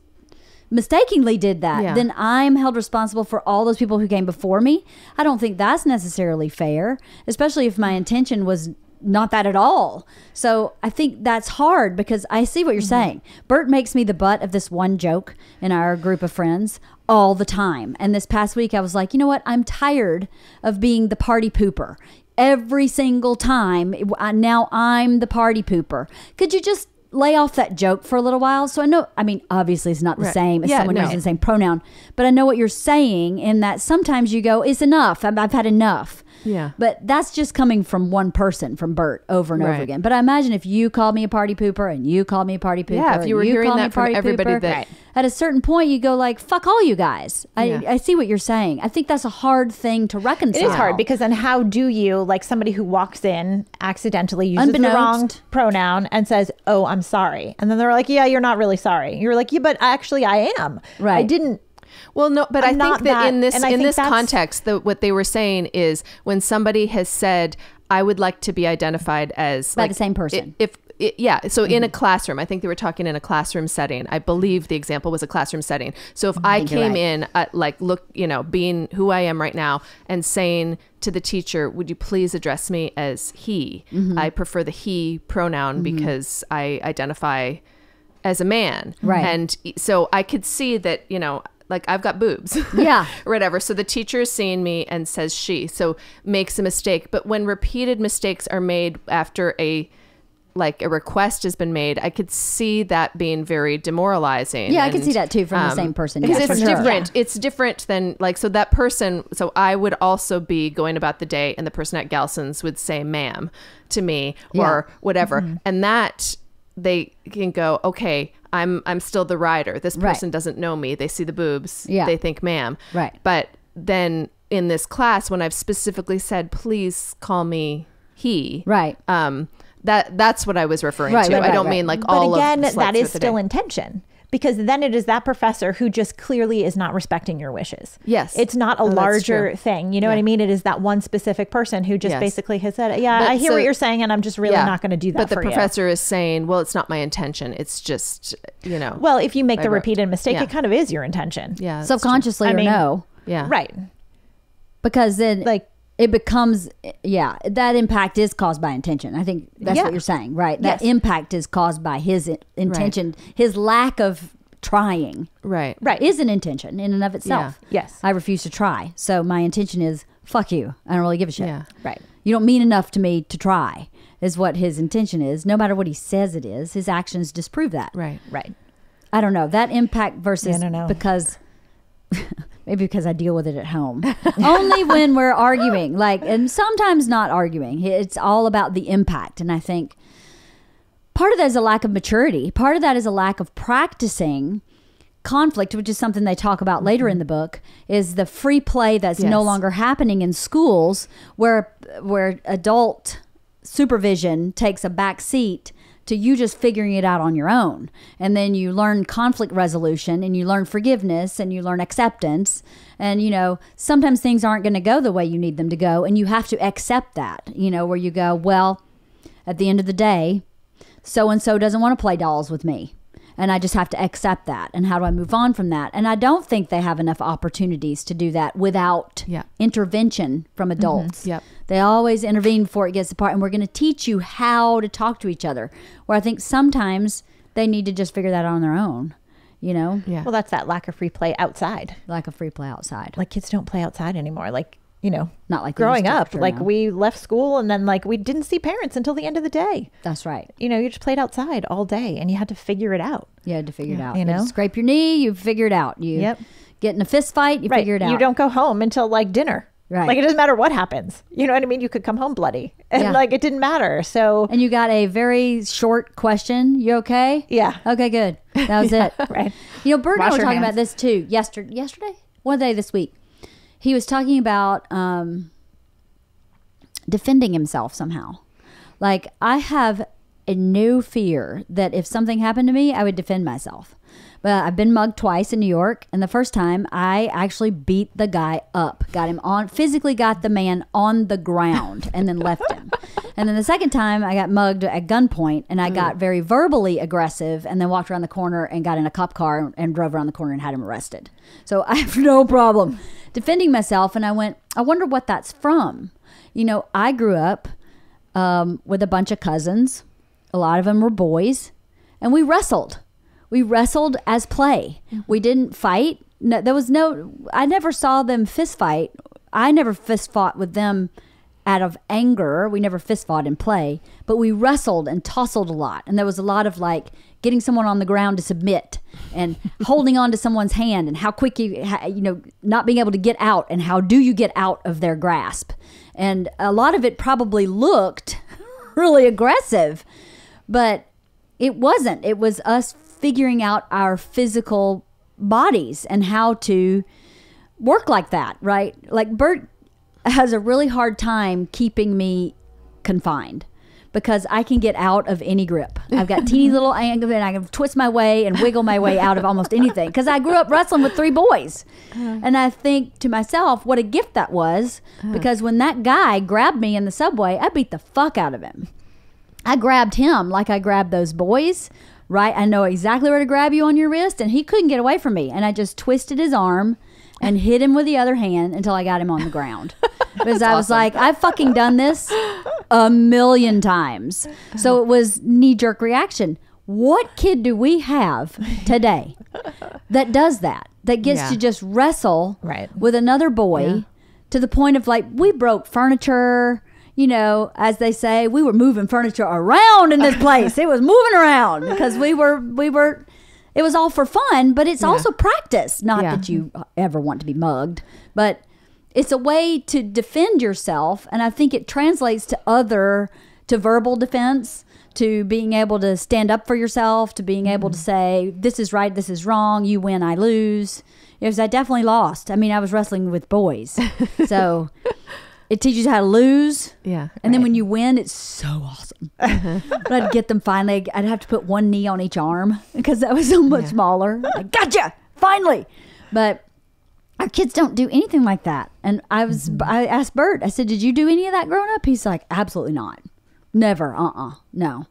mistakenly did that, then I'm held responsible for all those people who came before me. I don't think that's necessarily fair, especially if my intention was not that at all. So I think that's hard because I see what you're saying. Bert makes me the butt of this one joke in our group of friends all the time. And this past week I was like, you know what? I'm tired of being the party pooper. Every single time, now I'm the party pooper. Could you just lay off that joke for a little while? So I know, I mean, obviously it's not the same as someone using the same pronoun, but I know what you're saying in that sometimes you go, it's enough. I've had enough. Yeah. But that's just coming from one person, from Bert, over and over again. But I imagine if you called me a party pooper and you called me a party pooper, if you were hearing that from everybody, that at a certain point you go like, fuck all you guys. I see what you're saying. I think that's a hard thing to reconcile. It is hard because then how do you, like somebody who walks in accidentally uses the wrong pronoun and says, oh, I'm sorry. And then they're like, yeah, you're not really sorry. You're like, yeah, but actually I am. Right. I didn't. Well, no, but I think that in this context, what they were saying is when somebody has said, I would like to be identified as by the same person. So in a classroom, I think they were talking in a classroom setting. I believe the example was a classroom setting. So if I came in being who I am right now and saying to the teacher, would you please address me as he? I prefer the he pronoun because I identify as a man. Right. And so I could see that, like I've got boobs. Yeah. Or whatever. So the teacher is seeing me and says she, so makes a mistake. But when repeated mistakes are made after a request has been made, I could see that being very demoralizing. Yeah, I could see that too from the same person. Because it's different. Yeah. It's different than so that person, so I would also be going about the day and the person at Gelson's would say ma'am to me or whatever. And that they can go, okay, I'm still the rider. This person doesn't know me. They see the boobs. Yeah. They think ma'am. Right. But then in this class, when I've specifically said, please call me he. Right. That's what I was referring to. I don't mean all of the But again, that is still intention. Because then it is that professor who just clearly is not respecting your wishes. Yes. It's not a larger thing. You know what I mean? It is that one specific person who just basically has said, I hear what you're saying and I'm just really not going to do that But the for you. professor is saying, well, it's not my intention. It's just, Well, if you make the repeated mistake, it kind of is your intention. Yeah. Subconsciously or no. Yeah. Right. Because then it becomes, that impact is caused by intention. I think that's what you're saying, right? That impact is caused by his intention, his lack of trying. Right. Is an intention in and of itself. Yeah. Yes. I refuse to try. So my intention is, fuck you. I don't really give a shit. Yeah. Right. You don't mean enough to me to try, is what his intention is. No matter what he says it is, his actions disprove that. Right. Right. I don't know. That impact versus I don't know. because... Maybe because I deal with it at home. Only when we're arguing, and sometimes not arguing. It's all about the impact. And I think part of that is a lack of maturity. Part of that is a lack of practicing conflict, which is something they talk about later in the book, is the free play that's no longer happening in schools, where adult supervision takes a back seat to you just figuring it out on your own. And then you learn conflict resolution, and you learn forgiveness, and you learn acceptance. And, you know, sometimes things aren't going to go the way you need them to go, and you have to accept that, you know, where you go, well, at the end of the day, so-and-so doesn't want to play dolls with me. And I just have to accept that. And how do I move on from that? And I don't think they have enough opportunities to do that without intervention from adults. They always intervene before it gets apart. And we're going to teach you how to talk to each other. Where I think sometimes they need to just figure that out on their own, you know? Well, that's that lack of free play outside. Lack of free play outside. Like kids don't play outside anymore. Like, you know, not like they growing used to, up, sure, like no. we left school and then like we didn't see parents until the end of the day. That's right. You know, you just played outside all day and you had to figure it out. You had to figure it out. You know? You scrape your knee, you figure it out. You get in a fist fight, you figure it out. You don't go home until like dinner. Right. Like it doesn't matter what happens. You know what I mean? You could come home bloody and like it didn't matter. So and you got a very short question. You okay? Yeah. Okay, good. That was it. Right. You know, Bert and I Wash were your talking hands. about this too yesterday? One day this week. He was talking about defending himself somehow. Like, I have a no fear that if something happened to me, I would defend myself. But I've been mugged twice in New York, and the first time I actually beat the guy up, physically got the man on the ground and then left him. And then the second time I got mugged at gunpoint, and I got very verbally aggressive and then walked around the corner and got in a cop car and drove around the corner and had him arrested. So I have no problem defending myself. And I wonder what that's from. You know, I grew up with a bunch of cousins. A lot of them were boys, and we wrestled. We wrestled as play. We didn't fight. No, I never saw them fist fight. I never fist fought with them out of anger. We never fist fought in play, but we wrestled and tussled a lot. And there was a lot of like getting someone on the ground to submit and holding on to someone's hand and how quick not being able to get out and how do you get out of their grasp. And a lot of it probably looked really aggressive, but it wasn't. It was us figuring out our physical bodies and how to work like that, right? Like Bert has a really hard time keeping me confined because I can get out of any grip. I've got teeny little ankles and I can twist my way and wiggle my way out of almost anything because I grew up wrestling with 3 boys. And I think to myself, what a gift that was because when that guy grabbed me in the subway, I beat the fuck out of him. I grabbed him like I grabbed those boys, right? I know exactly where to grab you on your wrist, and he couldn't get away from me. And I just twisted his arm and hit him with the other hand until I got him on the ground. Because I was like, I've fucking done this a million times. So it was knee-jerk reaction. What kid do we have today that does that gets to just wrestle with another boy to the point of like, we broke furniture. You know, as they say, we were moving furniture around in this place. It was moving around because we were, it was all for fun, but it's also practice. Not that you ever want to be mugged, but it's a way to defend yourself. And I think it translates to verbal defense, to being able to stand up for yourself, to being able to say, this is right, this is wrong, you win, I lose. Because I definitely lost. I mean, I was wrestling with boys. So it teaches you how to lose. Yeah. And then when you win, it's so awesome. But I'd get them finally. I'd have to put one knee on each arm because that was so much smaller. Like, gotcha! Finally! But our kids don't do anything like that. And I asked Bert, I said, did you do any of that growing up? He's like, absolutely not. Never. No.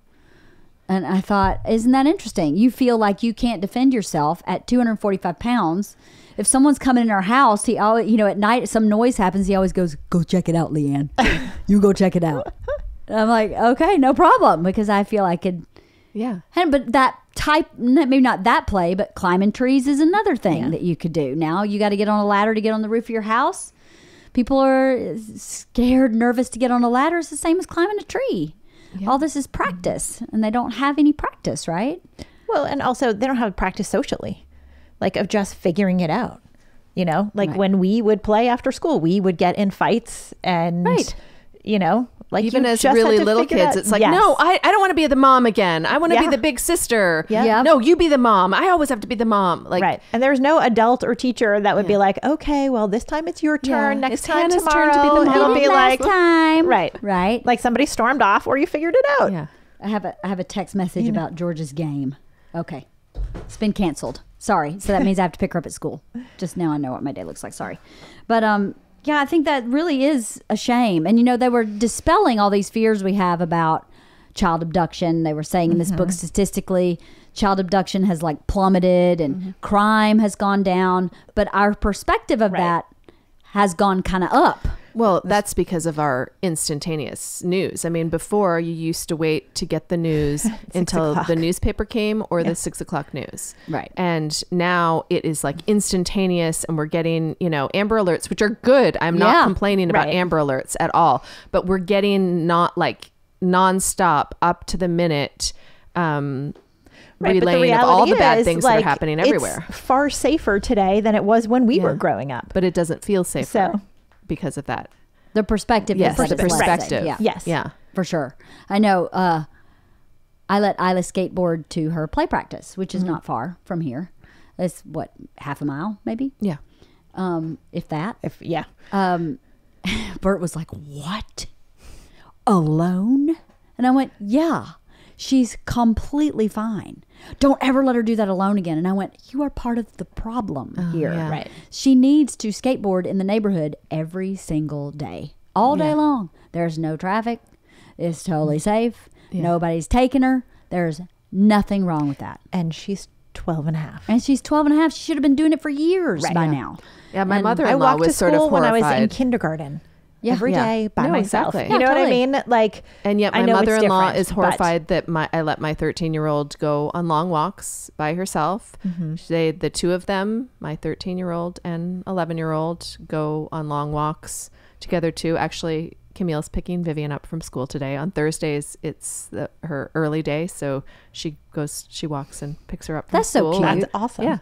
And I thought, isn't that interesting? You feel like you can't defend yourself at 245 pounds. If someone's coming in our house, he always, at night, some noise happens. He always goes, go check it out, Leanne. You go check it out. And I'm like, okay, no problem. Because I feel I could. Yeah. But that type, maybe not that play, but climbing trees is another thing that you could do. Now you got to get on a ladder to get on the roof of your house. People are scared, nervous to get on a ladder. It's the same as climbing a tree. Yeah. All this is practice, and they don't have any practice, right? Well, and also they don't have practice socially, like of just figuring it out. Like when we would play after school, we would get in fights and, Like even you as just really have to little figure it kids, out. it's like, Yes. no, I don't want to be the mom again. I want to be Yeah. the big sister. Yeah. No, you be the mom. I always have to be the mom. Like, right. And there's no adult or teacher that would be like, okay, well, this time it's your turn. Yeah. Next It's time Hannah's tomorrow, turn to be the mom. it'll be Last like, time. right. Like somebody stormed off or you figured it out. yeah. I have a text message about George's game. Okay. It's been canceled. Sorry. So that means I have to pick her up at school. Just now I know what my day looks like. Sorry. But yeah, I think that really is a shame. And they were dispelling all these fears we have about child abduction. They were saying in this book statistically child abduction has like plummeted and crime has gone down, but our perspective of that has gone kind of up. Well, that's because of our instantaneous news. I mean, before you used to wait to get the news until the newspaper came or the 6 o'clock news. Right. And now it is like instantaneous and we're getting, Amber Alerts, which are good. I'm not complaining about Amber Alerts at all, but we're getting not like nonstop up to the minute, relaying of all the bad things that are happening everywhere. It's far safer today than it was when we were growing up. But it doesn't feel safer. So because of that. The perspective. Yes, is the that it's less safe. perspective. Yeah. Yes. Yeah. For sure. I know I let Isla skateboard to her play practice, which is not far from here. It's what, half a mile maybe? Yeah. If that. Yeah. Bert was like, "What? Alone?" And I went, "Yeah. She's completely fine. Don't ever let her do that alone again." And I went, "You are part of the problem here. yeah. Right. She needs to skateboard in the neighborhood every single day, all day long. There's no traffic. It's totally safe. Nobody's taking her. There's nothing wrong with that." And she's 12 and a half. And she's 12 and a half. She should have been doing it for years by Yeah. now. Yeah, my And I mother-in-law walked to was sort of school when horrified. I was in kindergarten. Yeah. Every Yeah. day by No, myself. exactly. You know Yeah, what I totally. mean? Like, And yet I my know it's mother-in-law different, is but- horrified that I let my 13-year-old go on long walks by herself. The two of them, my 13-year-old and 11-year-old, go on long walks together too. Actually, Camille's picking Vivian up from school today. On Thursdays, it's her early day, so she walks and picks her up from That's so school. cute. And- That's awesome. Yeah,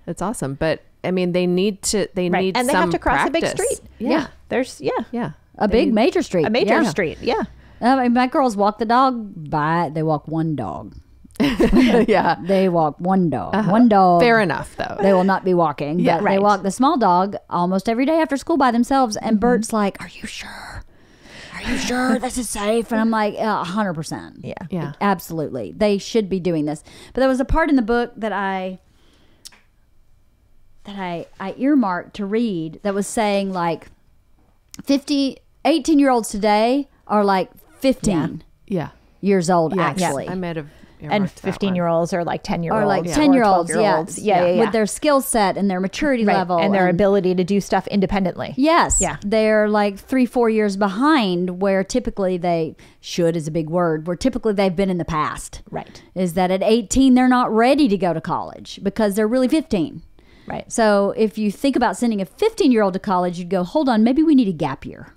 it's awesome. But I mean, they need Right. And they some have to cross a big practice. street. Yeah, There's, yeah. A big major street. a major Yeah. street. Yeah. I mean, my girls walk the dog by. They walk one dog. Yeah. They walk one dog. One dog. Fair enough, though. They will not be walking. Yeah, but they right. walk the small dog almost every day after school by themselves. And Bert's like, "Are you sure? Are you sure this is safe?" And I'm like, 100%. Yeah. Yeah. Absolutely. They should be doing this. But there was a part in the book that I earmarked to read that was saying like 18-year-olds today are like 15 Yeah. years old Yeah, actually. I might have. And 15-year-olds are like 10-year-olds. Or like 10-year-olds, yeah. 12-year-olds. Yeah. With their skill set and their maturity Right. level. And their ability to do stuff independently. Yes. Yeah. They're like 3-4 years behind where typically should is a big word, where typically they've been in the past. Right. Is that at 18, they're not ready to go to college because they're really 15. Right. So if you think about sending a 15-year-old to college, you'd go, hold on, maybe we need a gap year.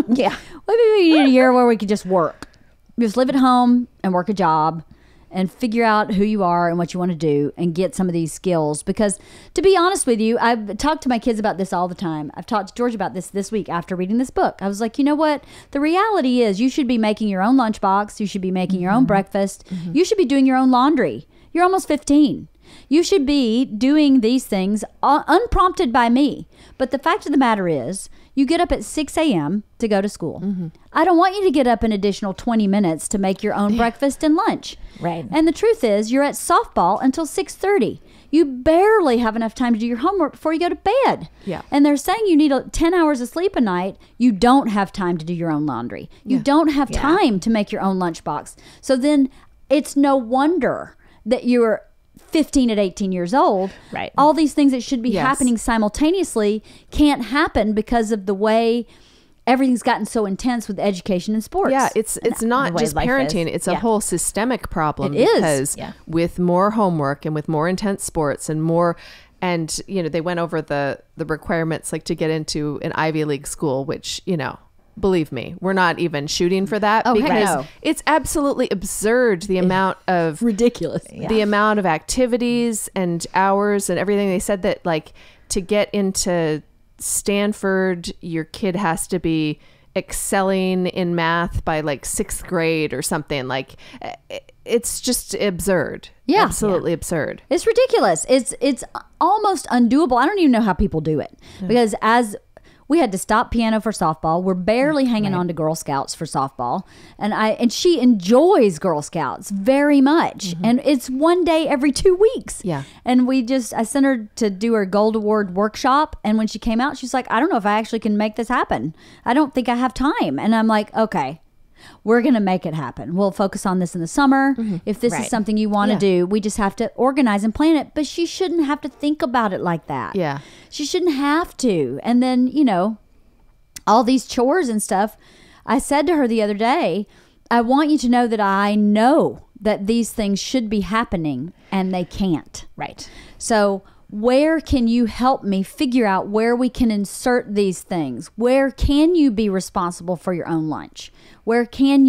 Yeah. Maybe we need a year where we could just work. Just live at home and work a job and figure out who you are and what you want to do and get some of these skills. Because to be honest with you, I've talked to my kids about this all the time. I've talked to George about this week after reading this book. I was like, you know what? The reality is you should be making your own lunchbox. You should be making your own breakfast. You should be doing your own laundry. You're almost 15. You should be doing these things unprompted by me. But the fact of the matter is, you get up at 6 a.m. to go to school. I don't want you to get up an additional 20 minutes to make your own breakfast and lunch. Right. And the truth is, you're at softball until 6:30. You barely have enough time to do your homework before you go to bed. Yeah. And they're saying you need 10 hours of sleep a night. You don't have time to do your own laundry. You don't have time to make your own lunchbox. So then it's no wonder that you're 15 at 18 years old. Right. All these things that should be Yes. happening simultaneously can't happen because of the way everything's gotten so intense with education and sports. Yeah, it's not the way just life parenting. is. It's a Yeah. whole systemic problem. It is. Because Yeah. with more homework and with more intense sports and more, and they went over the requirements like to get into an Ivy League school, which believe me, we're not even shooting for that Oh, heck because no. it's absolutely absurd the amount of ridiculous. the amount of activities and hours and everything. They said that like to get into Stanford, your kid has to be excelling in math by like 6th grade or something. Like it's just absurd. Yeah. Absolutely absurd. It's ridiculous. It's almost undoable. I don't even know how people do it because as we had to stop piano for softball. We're barely hanging on to Girl Scouts for softball. And she enjoys Girl Scouts very much. And it's one day every 2 weeks. Yeah. And I sent her to do her Gold Award workshop. And when she came out, she's like, I don't know if I actually can make this happen. I don't think I have time. And I'm like, okay, we're going to make it happen. We'll focus on this in the summer. If this is something you want to do, we just have to organize and plan it. But she shouldn't have to think about it like that. Yeah. She shouldn't have to. And then, all these chores and stuff. I said to her the other day, I want you to know that I know that these things should be happening and they can't. Right. So where can you help me figure out where we can insert these things? Where can you be responsible for your own lunch? Where can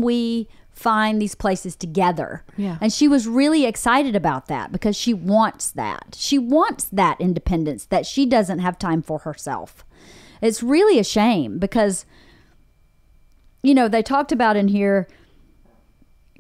we find these places together? Yeah. And she was really excited about that because she wants that. She wants that independence that she doesn't have time for herself. It's really a shame because, they talked about in here,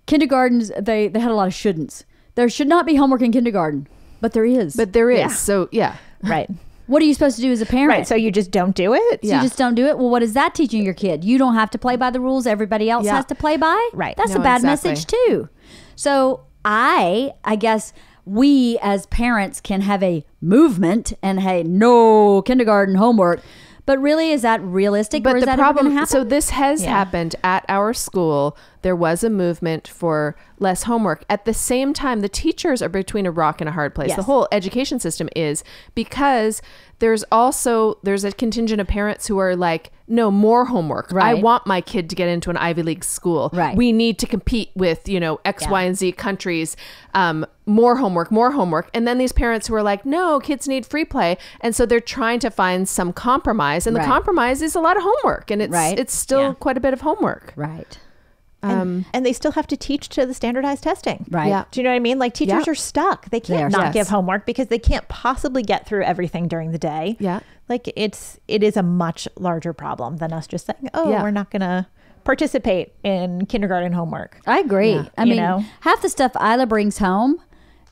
kindergartens, they had a lot of shouldn'ts. There should not be homework in kindergarten, but there is. But there is. Yeah. So, yeah. Right. What are you supposed to do as a parent? Right. So you just don't do it? So you just don't do it? Well, what is that teaching your kid? You don't have to play by the rules everybody else has to play by? Right. That's No, a bad exactly. message too. So I guess we as parents can have a movement and hey, no kindergarten homework. But really, is that realistic? But or is the that problem, ever gonna happen? so this has happened at our school. There was a movement for less homework. At the same time, the teachers are between a rock and a hard place. Yes. The whole education system is, because there's a contingent of parents who are like, no, more homework. I Right. want my kid to get into an Ivy League school. Right. We need to compete with, X, Y, and Z countries. More homework. And then these parents who are like, no, kids need free play. And so they're trying to find some compromise. And the Right. compromise is a lot of homework. And Right. it's still Yeah. quite a bit of homework. Right. And they still have to teach to the standardized testing. Right. Yeah. Do you know what I mean? Like teachers Yeah. are stuck. They They are can't not stuck. give homework because they can't possibly get through everything during the day. Yeah. Like it is a much larger problem than us just saying, oh, Yeah. we're not going to participate in kindergarten homework. I agree. Yeah. I You mean, know? half the stuff Isla brings home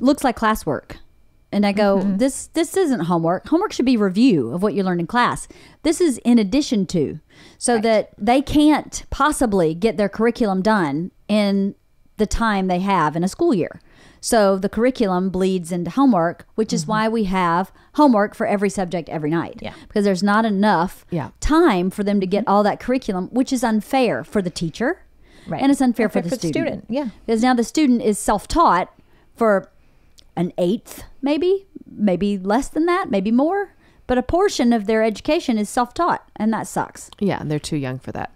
looks like classwork. And I go, this isn't homework. Homework should be review of what you learned in class. This is in addition to, so that they can't possibly get their curriculum done in the time they have in a school year. So the curriculum bleeds into homework, which is why we have homework for every subject every night. Yeah. Because there's not enough Yeah. time for them to get all that curriculum, which is unfair for the teacher. Right. And it's unfair for Unfair the for the student. Yeah. Because now the student is self-taught for an eighth, maybe less than that, maybe more. But a portion of their education is self-taught, and that sucks. Yeah. And they're too young for that.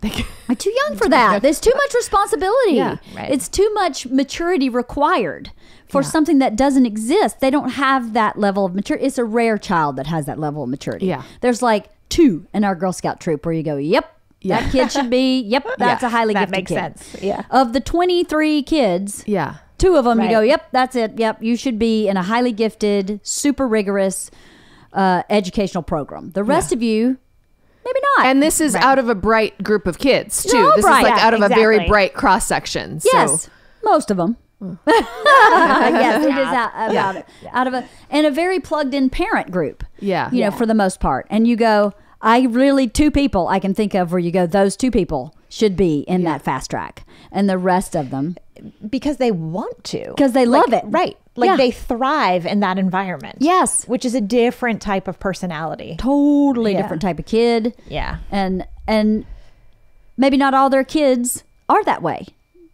I'm too young for that. There's too much responsibility. Yeah, right. It's too much maturity required for something that doesn't exist. They don't have that level of maturity. It's a rare child that has that level of maturity. Yeah. There's like 2 in our Girl Scout troop where you go, yep, Yeah. that kid should be, yep, that's a highly That gifted makes kid. sense. Yeah. Of the 23 kids, Yeah. 2 of them, Right. you go, yep, that's it. Yep, you should be in a highly gifted, super rigorous educational program. The rest of you, maybe not. And this is out of a bright group of kids too. all This bright. is like Yeah, out of a very exactly. bright cross section. yes, So, most of them. Yes, it is out of a very plugged in parent group. Yeah. You know, for the most part. And you go, 2 people I can think of where you go, those 2 people should be in that fast track, and the rest of them Because they want to. because they love it. Right. Like Yeah. they thrive in that environment. Yes, Which is a different type of personality. totally Yeah. different type of kid. Yeah. And maybe not all their kids are that way,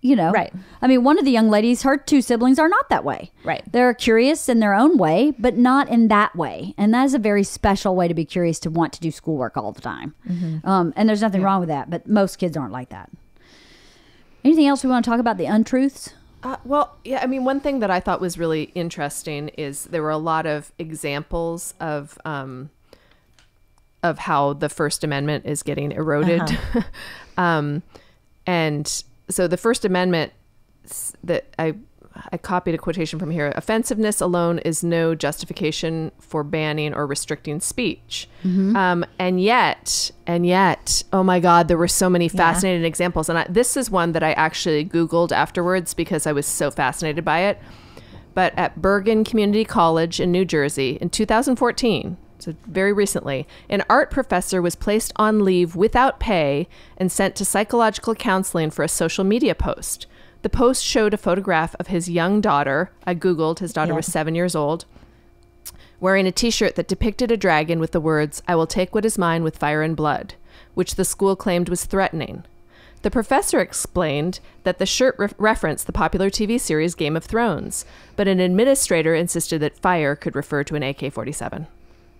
Right. I mean, one of the young ladies, her 2 siblings are not that way. Right. They're curious in their own way, but not in that way. And that is a very special way to be curious, to want to do schoolwork all the time. And there's nothing wrong with that, but most kids aren't like that. Anything else we want to talk about the untruths? well, yeah. I mean, one thing that I thought was really interesting is there were a lot of examples of how the First Amendment is getting eroded, and so the First Amendment that I I copied a quotation from here. Offensiveness alone is no justification for banning or restricting speech. And yet, oh my God, there were so many fascinating examples. And this is one that I actually Googled afterwards because I was so fascinated by it. But at Bergen Community College in New Jersey in 2014, so very recently, an art professor was placed on leave without pay and sent to psychological counseling for a social media post. The post showed a photograph of his young daughter. I Googled, his daughter was 7 years old, wearing a t-shirt that depicted a dragon with the words, "I will take what is mine with fire and blood," which the school claimed was threatening. The professor explained that the shirt referenced the popular TV series Game of Thrones, but an administrator insisted that fire could refer to an AK-47.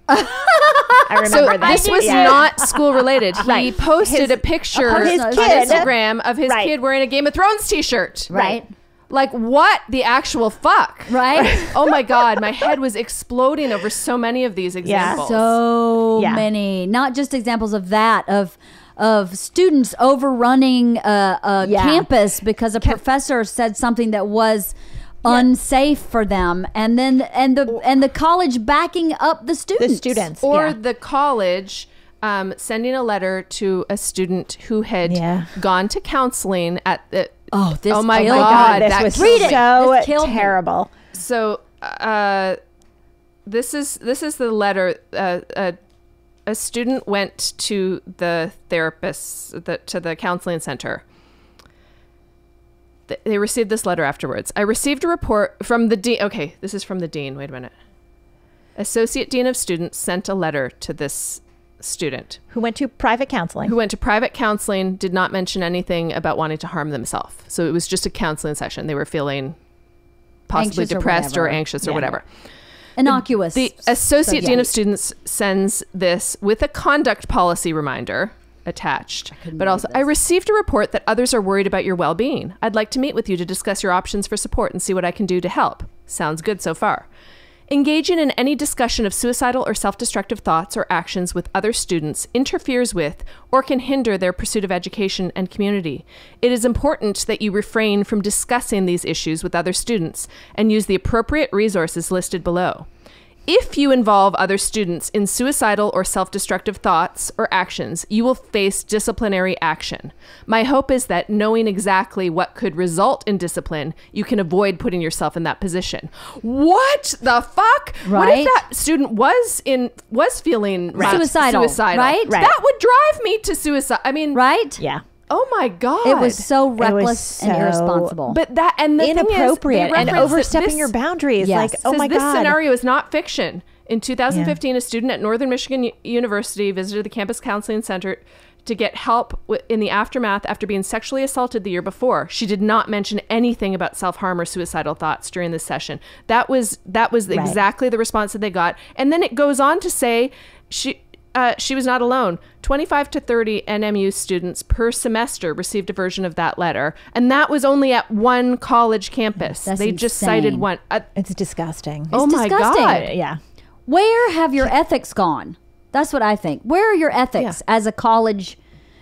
I remember that. This was not school related. He posted a picture on kid. Instagram of his kid wearing a Game of Thrones t-shirt. Right. Like, what the actual fuck? Right. Oh my God, my head was exploding over so many of these examples. So many. Not just examples of that, of students overrunning a campus because a professor said something that was unsafe for them, and then the college backing up the students. Or the college sending a letter to a student who had gone to counseling at the oh my God, this was so terrible. So this is the letter. A student went to the therapist, to the counseling center. They received this letter afterwards. I received a report from the dean. Okay, this is from the dean. Wait a minute. Associate Dean of Students sent a letter to this student. Who went to private counseling. Did not mention anything about wanting to harm themselves. So it was just a counseling session. They were feeling possibly Anxious depressed or anxious or whatever. Innocuous. The Associate Dean of Students sends this with a conduct policy reminder attached, but also, I received a report that others are worried about your well-being. I'd like to meet with you to discuss your options for support and see what I can do to help. Sounds good so far. Engaging in any discussion of suicidal or self-destructive thoughts or actions with other students interferes with or can hinder their pursuit of education and community. It is important that you refrain from discussing these issues with other students and use the appropriate resources listed below. If you involve other students in suicidal or self-destructive thoughts or actions, you will face disciplinary action. My hope is that knowing exactly what could result in discipline, you can avoid putting yourself in that position. What the fuck? Right. What if that student was feeling suicidal? Right? That would drive me to suicide. I mean, right? Yeah. Oh my God. It was so reckless and irresponsible. But that, and the inappropriate thing is, and overstepping your boundaries. Yes. Like, oh my this God. scenario is not fiction. In 2015, a student at Northern Michigan University visited the campus counseling center to get help in the aftermath after being sexually assaulted the year before. She did not mention anything about self-harm or suicidal thoughts during this session. That was exactly the response that they got. And then it goes on to say she was not alone. 25 to 30 NMU students per semester received a version of that letter. And that was only at one college campus. They just cited one. It's disgusting. Oh my God. Yeah. Where have your ethics gone? That's what I think. Where are your ethics as a college,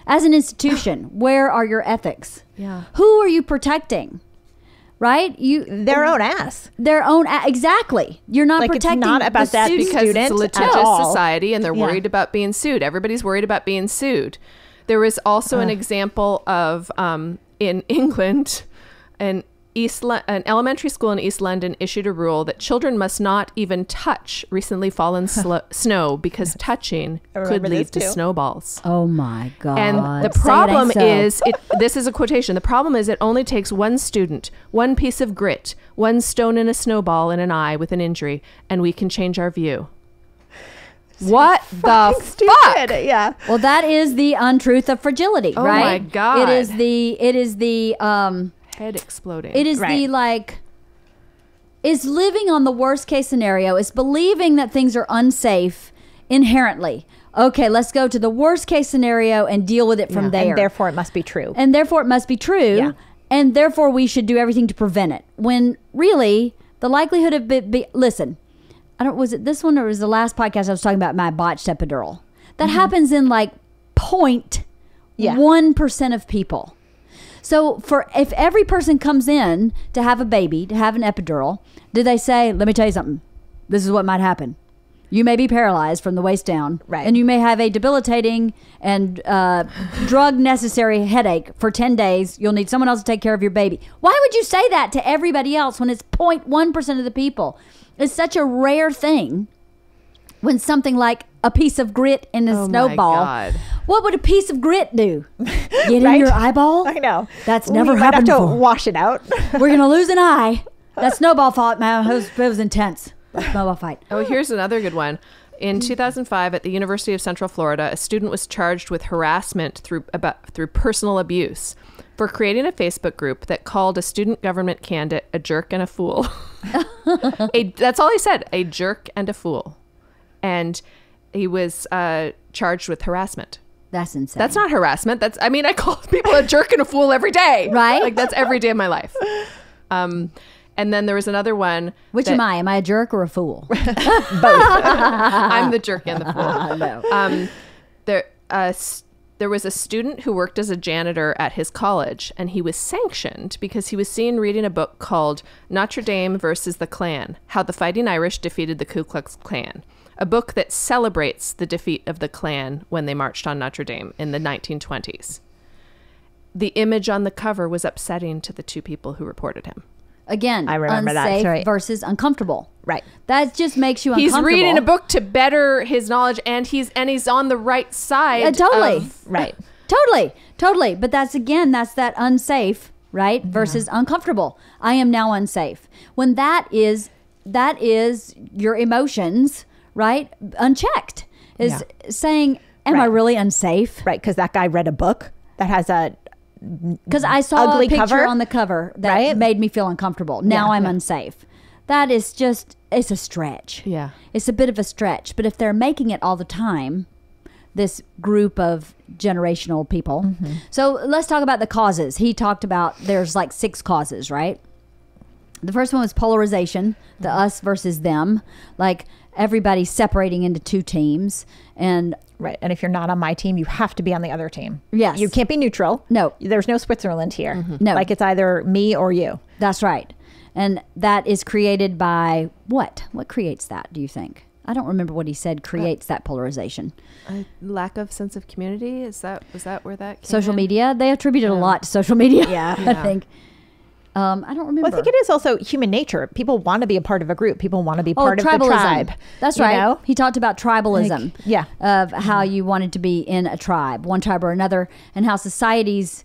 as an institution? Where are your ethics? Yeah. Who are you protecting? Right? Their own ass. Exactly. You're not protecting it's not about the that student. Because it's a litigious all. society and they're worried about being sued. Everybody's worried about being sued. There was also an example of in England, an elementary school in East London issued a rule that children must not even touch recently fallen snow because touching could lead to snowballs. Oh my God. And the problem is, this is a quotation, the problem is it only takes one student, one piece of grit, one stone in a snowball in an eye with an injury, and we can change our view. What the fuck? Yeah. Well, that is the untruth of fragility, right? Oh my God. It is the head exploding. It is is living on the worst case scenario, is believing that things are unsafe inherently. Okay, let's go to the worst case scenario and deal with it from there. And therefore it must be true. And therefore we should do everything to prevent it. When really the likelihood of listen, was it this one or was the last podcast I was talking about my botched epidural? That happens in like 0.1% of people. So if every person comes in to have a baby, to have an epidural, do they say, let me tell you something, this is what might happen. You may be paralyzed from the waist down, right? And you may have a debilitating and drug necessary headache for 10 days. You'll need someone else to take care of your baby. Why would you say that to everybody else when it's 0.1% of the people? It's such a rare thing when something like a piece of grit in a snowball. My God. What would a piece of grit do? Get in Right? your eyeball? I know. That's We never might happened have to before. wash it out. We're going to lose an eye. That snowball fight, man, it was intense. That snowball fight. Oh, here's another good one. In 2005, at the University of Central Florida, a student was charged with harassment through personal abuse for creating a Facebook group that called a student government candidate a jerk and a fool. That's all he said, a jerk and a fool. And he was charged with harassment. That's insane. That's not harassment. I call people a jerk and a fool every day. Right? Like, that's every day of my life. And then there was another one. Which am I? Am I a jerk or a fool? I'm the jerk and the fool. No. There was a student who worked as a janitor at his college, and he was sanctioned because he was seen reading a book called Notre Dame versus the Klan: How the Fighting Irish Defeated the Ku Klux Klan, a book that celebrates the defeat of the Klan when they marched on Notre Dame in the 1920s. The image on the cover was upsetting to the two people who reported him. Again, I remember that. unsafe That's right. versus uncomfortable. Right. That just makes you He's uncomfortable. reading a book to better his knowledge, and he's on the right side. Totally. Right. Totally. But that's that unsafe, right? Versus uncomfortable. I am now unsafe. When that is your emotions, right? Unchecked. Is saying, am I Right. really unsafe? Right. Because that guy read a book that has a Because I saw ugly a picture cover, on the cover that right? made me feel uncomfortable. Now Yeah. I'm unsafe. That is just, it's a stretch. Yeah. It's a bit of a stretch. But if they're making it all the time, this group of generational people. Mm-hmm. So let's talk about the causes. He talked about there's like 6 causes, right? The first one was polarization, the us versus them. Like everybody separating into 2 teams. And right. And if you're not on my team, you have to be on the other team. Yes. You can't be neutral. No. There's no Switzerland here. No. Like it's either me or you. that's right. And that is created by what? What creates that, do you think? I don't remember what he said creates that polarization. A lack of sense of community? Was that where that came Social in? media. They attributed a lot to social media. Yeah. I think. I don't remember. Well, I think it is also human nature. People want to be a part of a group. People want to be part of the tribalism. tribe. That's you right. know? He talked about tribalism. yeah. Of how you wanted to be in a tribe, one tribe or another, and how societies.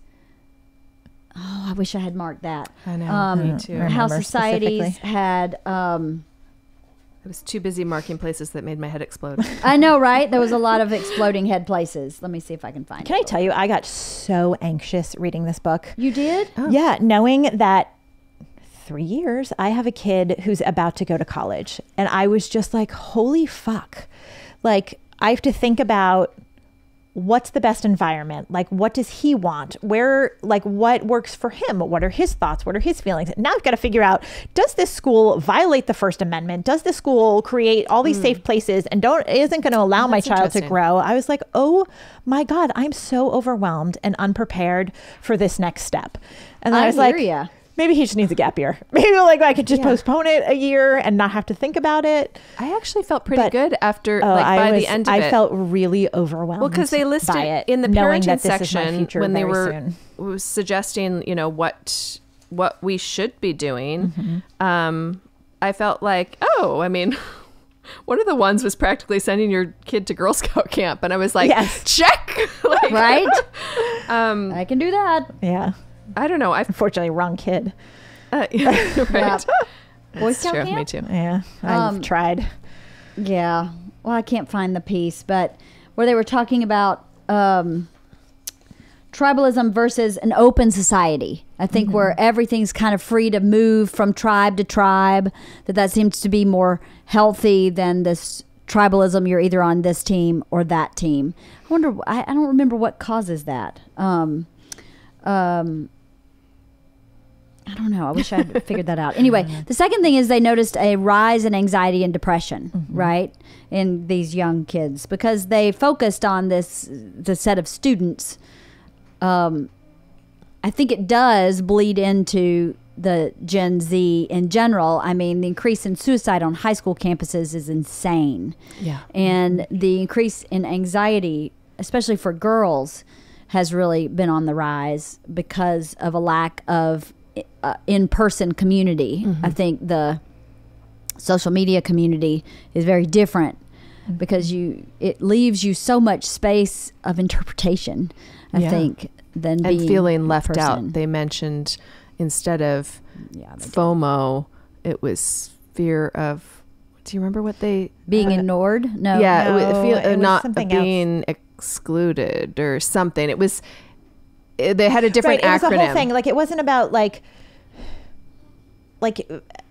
Oh, I wish I had marked that. I know. Me too. How remember societies specifically. had. I was too busy marking places that made my head explode. I know, right? There was a lot of exploding head places. Let me see if I can find Can it. I tell you, I got so anxious reading this book. You did? Yeah, knowing that 3 years, I have a kid who's about to go to college. And I was just like, holy fuck. Like, I have to think about what's the best environment? Like, what does he want? Where, like, what works for him? What are his thoughts? What are his feelings? Now I've got to figure out, does this school violate the First Amendment? Does this school create all these safe places and isn't going to allow my That's child to interesting. grow? I was like, oh my God, I'm so overwhelmed and unprepared for this next step. And then I was hear like, ya. maybe he just needs a gap year. Maybe like I could just postpone it a year and not have to think about it. I actually felt pretty But- good after, Oh, by the end of it. I felt really overwhelmed. Well, because they listed by it, in the knowing parenting that this is my section future when they very were soon. was suggesting, what we should be doing. Mm-hmm. I felt like, one of the ones was practically sending your kid to Girl Scout camp, and I was like, Yes. check. Like, Right? I can do that. Yeah. I don't know. Unfortunately, wrong kid. Right. Yeah. Boy That's Scout true. camp? Me too. Yeah. I've tried. Yeah. Well, I can't find the piece, but where they were talking about tribalism versus an open society. I think where everything's kind of free to move from tribe to tribe, that seems to be more healthy than this tribalism. You're either on this team or that team. I wonder, I don't remember what causes that. I don't know. I wish I had figured that out. Anyway, the second thing is they noticed a rise in anxiety and depression, right, in these young kids because they focused on the set of students I think it does bleed into the Gen Z in general. I mean, the increase in suicide on high school campuses is insane. Yeah. And the increase in anxiety, especially for girls, has really been on the rise because of a lack of in-person community. I think the social media community is very different because it leaves you so much space of interpretation, I think, than being feeling left person. out. They mentioned instead of FOMO, it was fear of. Do you remember what they being ignored? No, yeah, No, it was not something being excluded or something. It was. They had a different It was acronym. the whole thing. Like it wasn't about like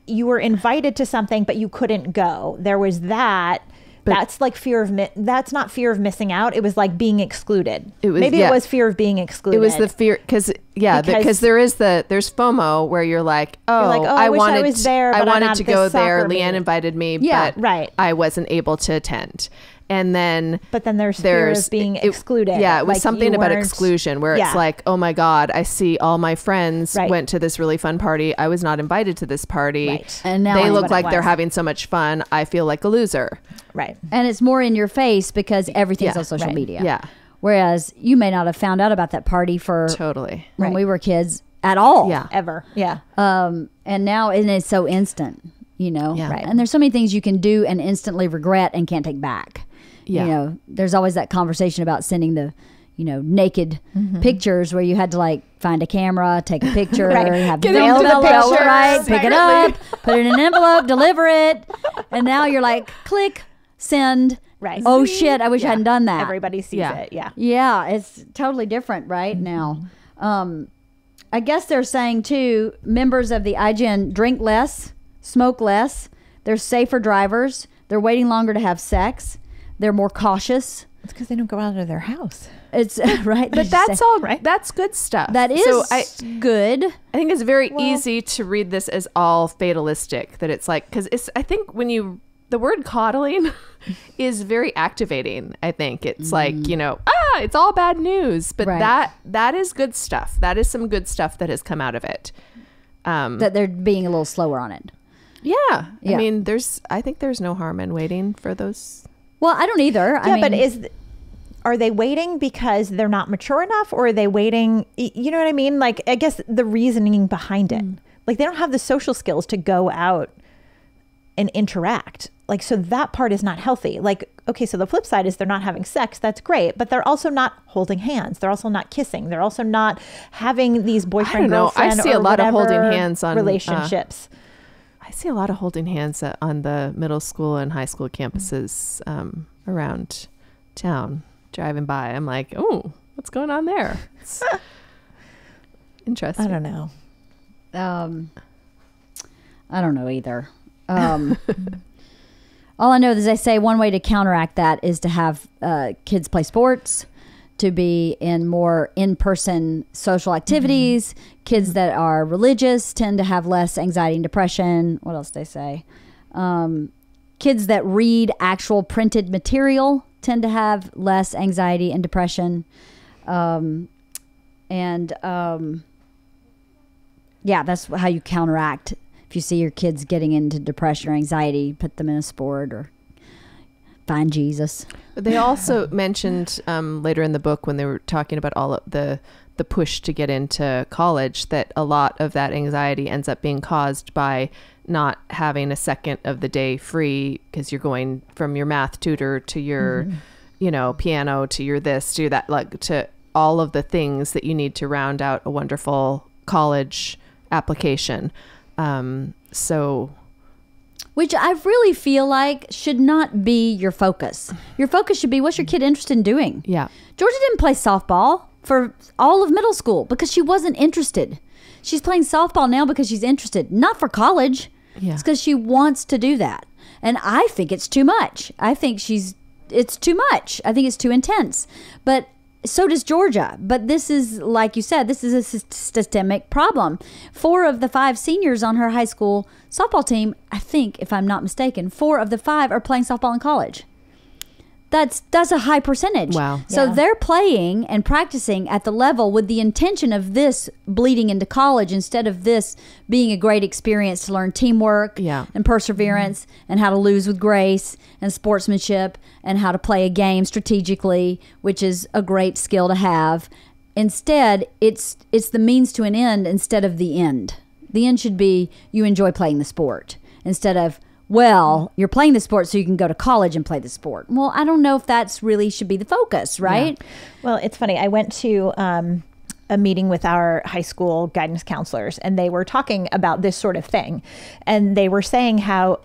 you were invited to something but you couldn't go. There was that. That's like fear of that's not fear of missing out. It was like being excluded. It was it was fear of being excluded. It was the fear because there's FOMO where you're like, I wish I was there, I but I'm wanted at to this go there. soccer Leanne meet. invited me, Yeah, but right. I wasn't able to attend. And then there's fear of being excluded. Yeah, it was Like, something you about weren't- exclusion where it's like, oh my God, I see all my friends went to this really fun party. I was not invited to this party. Right. And now they I look know like what it they're was. having so much fun. I feel like a loser. Right. And it's more in your face because everything's Yeah, on social right. media. Yeah. Whereas you may not have found out about that party for Totally. when Right. we were kids at all. Yeah. Ever. Yeah. And now it's so instant, Yeah. Right. And there's so many things you can do and instantly regret and can't take back. Yeah. There's always that conversation about sending the, naked pictures where you had to like find a camera, take a picture, Right. have Get the into the envelope, picture right? Pick it up, secretly. put it in an envelope, deliver it. And now you're like, click, send. Right. Oh shit, I wish I hadn't done that. Everybody sees Yeah. it. Yeah. Yeah, it's totally different right now. I guess they're saying too, members of the IGN drink less, smoke less, they're safer drivers, they're waiting longer to have sex, they're more cautious. It's because they don't go out of their house. It's right. But that's all right. That's good stuff. That is So I good. think it's very easy to read this as all fatalistic. That it's like because I think when the word coddling is very activating. I think it's like it's all bad news. But Right. that is good stuff. That is some good stuff that has come out of it. That they're being a little slower on it. Yeah. Yeah. I mean, I think there's no harm in waiting for those. Well, I don't either. Yeah, but are they waiting because they're not mature enough, or are they waiting? You know what I mean? Like, I guess the reasoning behind it, like they don't have the social skills to go out and interact. Like, so that part is not healthy. Like, okay, so the flip side is they're not having sex. That's great. But they're also not holding hands. They're also not kissing. They're also not having these boyfriend, know. I girlfriend, see a or lot of holding whatever hands on, relationships. I see a lot of holding hands on the middle school and high school campuses around town. Driving by, I'm like, oh, what's going on there? It's interesting. I don't know. I don't know either. All I know is they say one way to counteract that is to have kids play sports, to be in more in-person social activities. Kids that are religious tend to have less anxiety and depression. What else they say? Kids that read actual printed material tend to have less anxiety and depression. Yeah, that's how you counteract. If you see your kids getting into depression or anxiety, put them in a sport or find Jesus. They also mentioned later in the book when they were talking about all of the push to get into college that a lot of that anxiety ends up being caused by not having a second of the day free because you're going from your math tutor to your, piano to your this, to that, like to all of the things that you need to round out a wonderful college application. Which I really feel like should not be your focus. Your focus should be, what's your kid interested in doing? Yeah. Georgia didn't play softball for all of middle school because she wasn't interested. She's playing softball now because she's interested, not for college. Yeah. It's because she wants to do that. And I think it's too much. I think it's too much. I think it's too intense. But so does Georgia. But this is, like you said, this is a systemic problem. 4 of the 5 seniors on her high school softball team, I think, if I'm not mistaken, 4 of the 5 are playing softball in college. that's a high percentage. Wow. So Yeah. they're playing and practicing at the level with the intention of this bleeding into college instead of this being a great experience to learn teamwork and perseverance and how to lose with grace and sportsmanship and how to play a game strategically, which is a great skill to have. Instead, it's the means to an end instead of the end. The end should be you enjoy playing the sport instead of, well, you're playing the sport so you can go to college and play the sport. Well, I don't know if that's really should be the focus, right? Yeah. Well, it's funny. I went to a meeting with our high school guidance counselors, and they were talking about this sort of thing. And they were saying how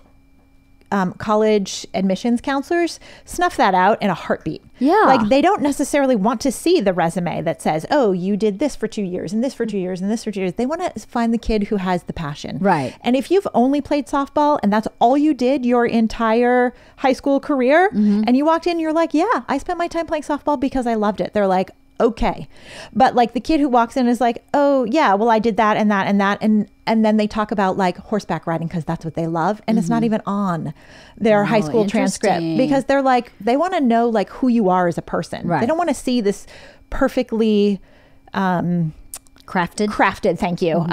college admissions counselors snuff that out in a heartbeat. Yeah. Like they don't necessarily want to see the resume that says, oh, you did this for 2 years and this for 2 years and this for 2 years. They want to find the kid who has the passion. Right. And if you've only played softball and that's all you did your entire high school career, and you walked in and you're like, yeah, I spent my time playing softball because I loved it. They're like, okay. But like the kid who walks in is like, oh yeah, well I did that and that and that. And then they talk about like horseback riding because that's what they love. And it's not even on their high school transcript because they're like, they want to know like who you are as a person. Right. They don't want to see this perfectly crafted, thank you,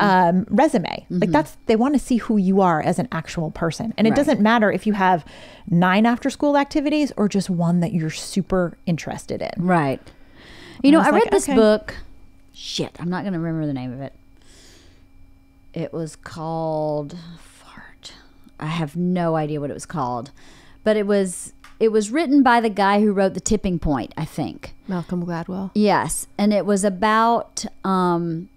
resume. Like they want to see who you are as an actual person. And it doesn't matter if you have 9 after school activities or just one that you're super interested in. Right. You know, I was read like, this okay. book. Shit, I'm not going to remember the name of it. It was called Fart. I have no idea what it was called. But it was written by the guy who wrote The Tipping Point, I think. Malcolm Gladwell. Yes, and it was about kind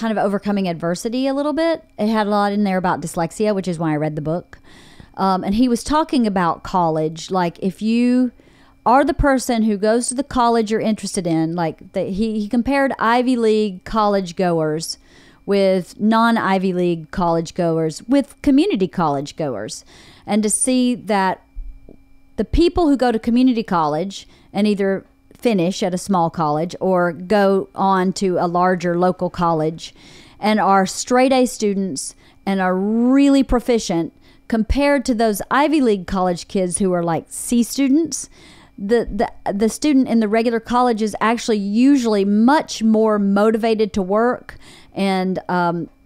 of overcoming adversity a little bit. It had a lot in there about dyslexia, which is why I read the book. And he was talking about college, like if you are the person who goes to the college you're interested in, like he compared Ivy League college goers with non-Ivy League college goers with community college goers, and to see that the people who go to community college and either finish at a small college or go on to a larger local college and are straight A students and are really proficient compared to those Ivy League college kids who are like C students, the student in the regular college is actually usually much more motivated to work and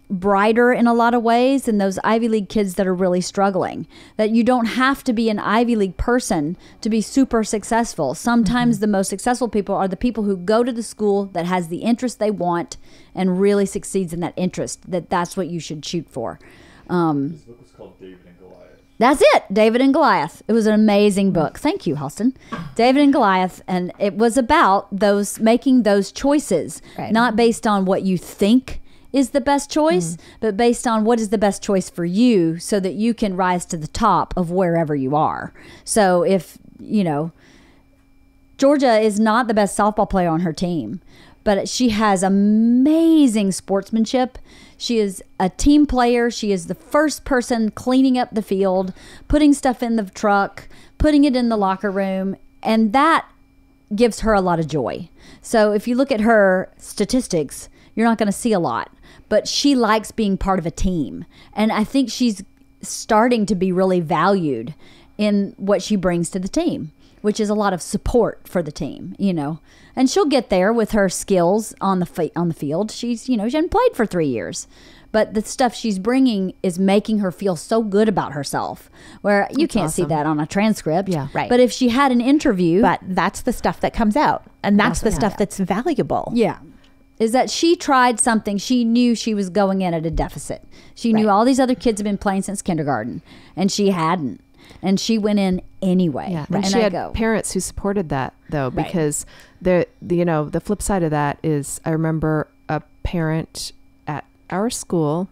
brighter in a lot of ways than those Ivy League kids that are really struggling. That you don't have to be an Ivy League person to be super successful. Sometimes the most successful people are the people who go to the school that has the interest they want and really succeeds in that interest. That's what you should shoot for. This book was called David and Goliath. That's it, David and Goliath. It was an amazing book. Thank you, Halston. David and Goliath, and it was about those making those choices, not based on what you think is the best choice, but based on what is the best choice for you so that you can rise to the top of wherever you are. So if, you know, Georgia is not the best softball player on her team, but she has amazing sportsmanship. She is a team player. She is the first person cleaning up the field, putting stuff in the truck, putting it in the locker room, and that gives her a lot of joy. So if you look at her statistics, you're not going to see a lot, but she likes being part of a team. And I think she's starting to be really valued in what she brings to the team, which is a lot of support for the team, you know. And she'll get there with her skills on the field. She's, you know, she hasn't played for 3 years, but the stuff she's bringing is making her feel so good about herself, where you can't see that on a transcript. Yeah, right. But if she had an interview, But that's the stuff that comes out, and that's the stuff that's valuable. yeah, is that she tried something. She knew she was going in at a deficit. She knew all these other kids have been playing since kindergarten, and she hadn't. And she went in anyway. Yeah, And and she I had go, parents who supported that though, because the flip side of that is I remember a parent at our school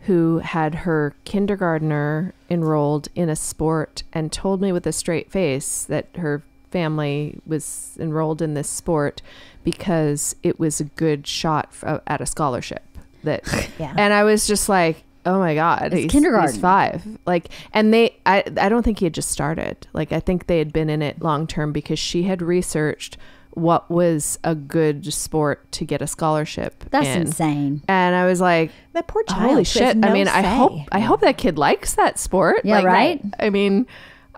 who had her kindergartner enrolled in a sport and told me with a straight face that her family was enrolled in this sport because it was a good shot at a scholarship. And I was just like, oh my God, he's kindergarten. He's 5. Like, and I don't think he had just started. Like, I think they had been in it long term because she had researched what was a good sport to get a scholarship. that's in. insane. And I was like, That poor child. holy has shit. no I mean, I say. hope that kid likes that sport. Yeah, Like, right? I mean,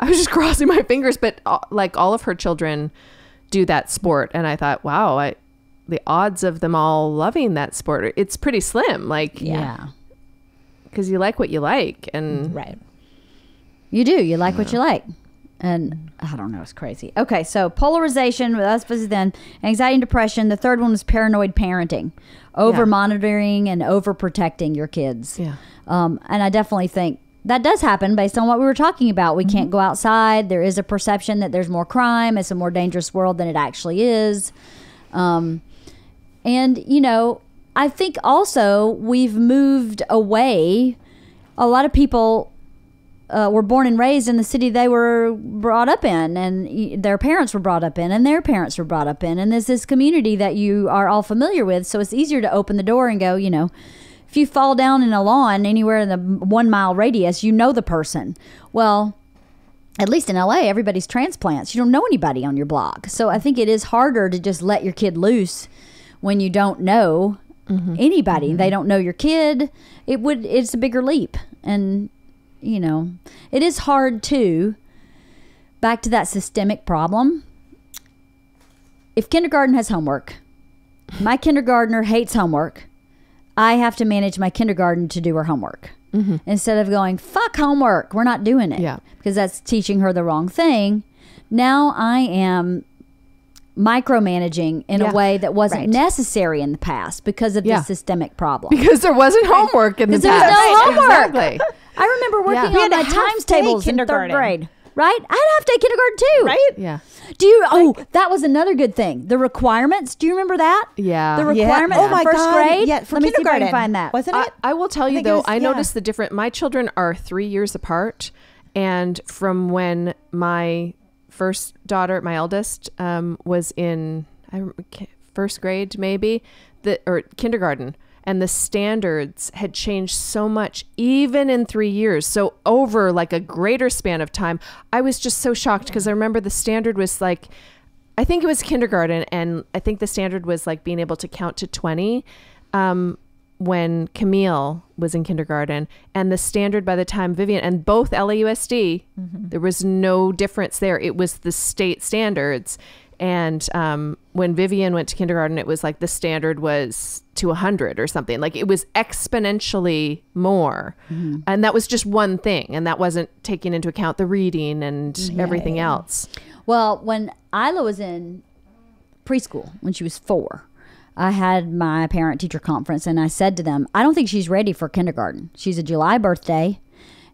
I was just crossing my fingers, but like all of her children do that sport. And I thought, wow, the odds of them all loving that sport, it's pretty slim. Like, Yeah. because you like what you like. And Right. You do. You like what you like. And I don't know. It's crazy. Okay. So polarization with us, then anxiety and depression. The third one was paranoid parenting, over monitoring and over protecting your kids. Yeah. And I definitely think that does happen based on what we were talking about. We can't go outside. There is a perception that there's more crime. It's a more dangerous world than it actually is. And, you know, I think also we've moved away. A lot of people were born and raised in the city they were brought up in, and their parents were brought up in, and their parents were brought up in. And there's this community that you are all familiar with. So it's easier to open the door and go, you know, if you fall down in a lawn anywhere in the 1 mile radius, you know the person. Well, at least in LA, everybody's transplants. You don't know anybody on your block. So I think it is harder to just let your kid loose when you don't know anybody. They don't know your kid. It's a bigger leap. And, you know, it is hard too. Back to that systemic problem. If kindergarten has homework, my kindergartner hates homework. I have to manage my kindergarten to do her homework. Instead of going, fuck homework, we're not doing it. Yeah. Because that's teaching her the wrong thing. Now I am micromanaging in a way that wasn't necessary in the past because of the systemic problem. Because there wasn't homework in the Because there was past. no homework. Exactly. I remember working We on had a my times half-day tables in third kindergarten. grade. Right? I had half-day kindergarten too. Right? Yeah. That was another good thing. The requirements. Do you remember that? Yeah. The requirements Oh my for first God. grade? Yeah, for Let me see if I kindergarten. can find that. Wasn't it? I will tell you think it though, was- I yeah. noticed the different. My children are 3 years apart, and from when my first daughter, my eldest, was in first grade, maybe or kindergarten, and the standards had changed so much, even in 3 years. So over like a greater span of time, I was just so shocked because I remember the standard was like, I think it was kindergarten, and I think the standard was like being able to count to 20 when Camille was in kindergarten, and the standard by the time Vivian, and both LAUSD, there was no difference there. It was the state standards. And when Vivian went to kindergarten, it was like the standard was to 100 or something. Like it was exponentially more. And that was just one thing. And that wasn't taking into account the reading and everything else. Well, when Isla was in preschool, when she was 4, I had my parent-teacher conference, and I said to them, I don't think she's ready for kindergarten. She's a July birthday,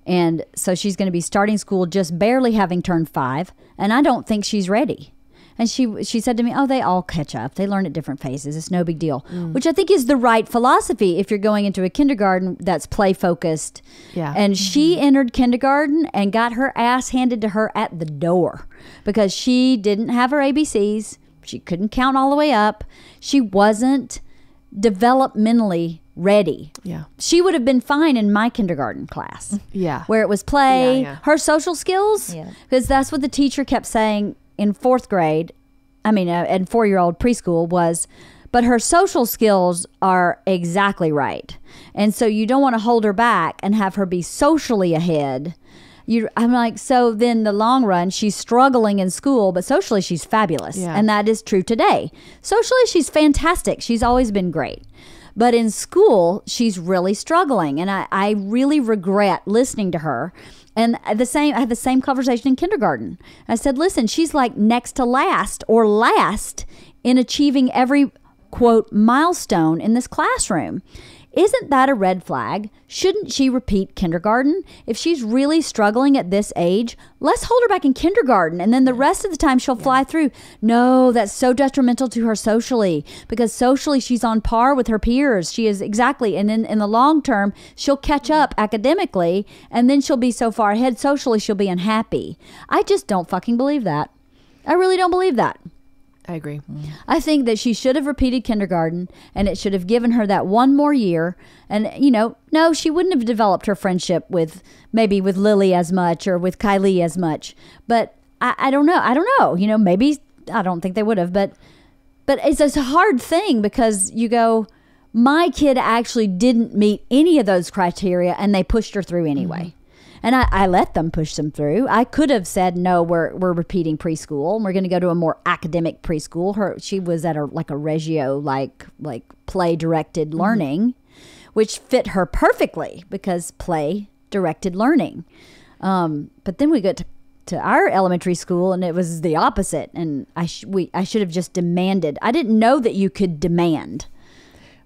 and so she's going to be starting school just barely having turned 5, and I don't think she's ready. And she said to me, oh, they all catch up. They learn at different phases. It's no big deal, which I think is the right philosophy if you're going into a kindergarten that's play-focused. Yeah. And she entered kindergarten and got her ass handed to her at the door because she didn't have her ABCs. She couldn't count all the way up. She wasn't developmentally ready. Yeah. She would have been fine in my kindergarten class. Yeah. Where it was play, Yeah. her social skills, because that's what the teacher kept saying in 4th grade, and 4-year-old preschool was, but her social skills are exactly right. And so you don't want to hold her back and have her be socially ahead. I'm like, so then the long run, she's struggling in school, but socially she's fabulous. Yeah. And that is true today. Socially, she's fantastic. She's always been great. But in school, she's really struggling. And I really regret listening to her. And I had the same conversation in kindergarten. I said, listen, she's like next to last or last in achieving every, quote, milestone in this classroom. Isn't that a red flag? Shouldn't she repeat kindergarten? If she's really struggling at this age, let's hold her back in kindergarten, and then the rest of the time she'll fly through. No, that's so detrimental to her socially, because socially she's on par with her peers. She is exactly, and then in the long term, she'll catch up academically, and then she'll be so far ahead socially she'll be unhappy. I just don't fucking believe that. I really don't believe that. I agree. I think that she should have repeated kindergarten, and it should have given her that one more year. And, no, she wouldn't have developed her friendship with Lily as much or with Kylie as much. But I don't know. I don't know. Maybe I don't think they would have. But it's a hard thing because you go, my kid actually didn't meet any of those criteria, and they pushed her through anyway. And I let them push them through. I could have said, no, we're repeating preschool and we're going to go to a more academic preschool. She was at a Reggio, like play directed learning, which fit her perfectly because play directed learning. But then we got to our elementary school and it was the opposite. And I should have just demanded. I didn't know that you could demand.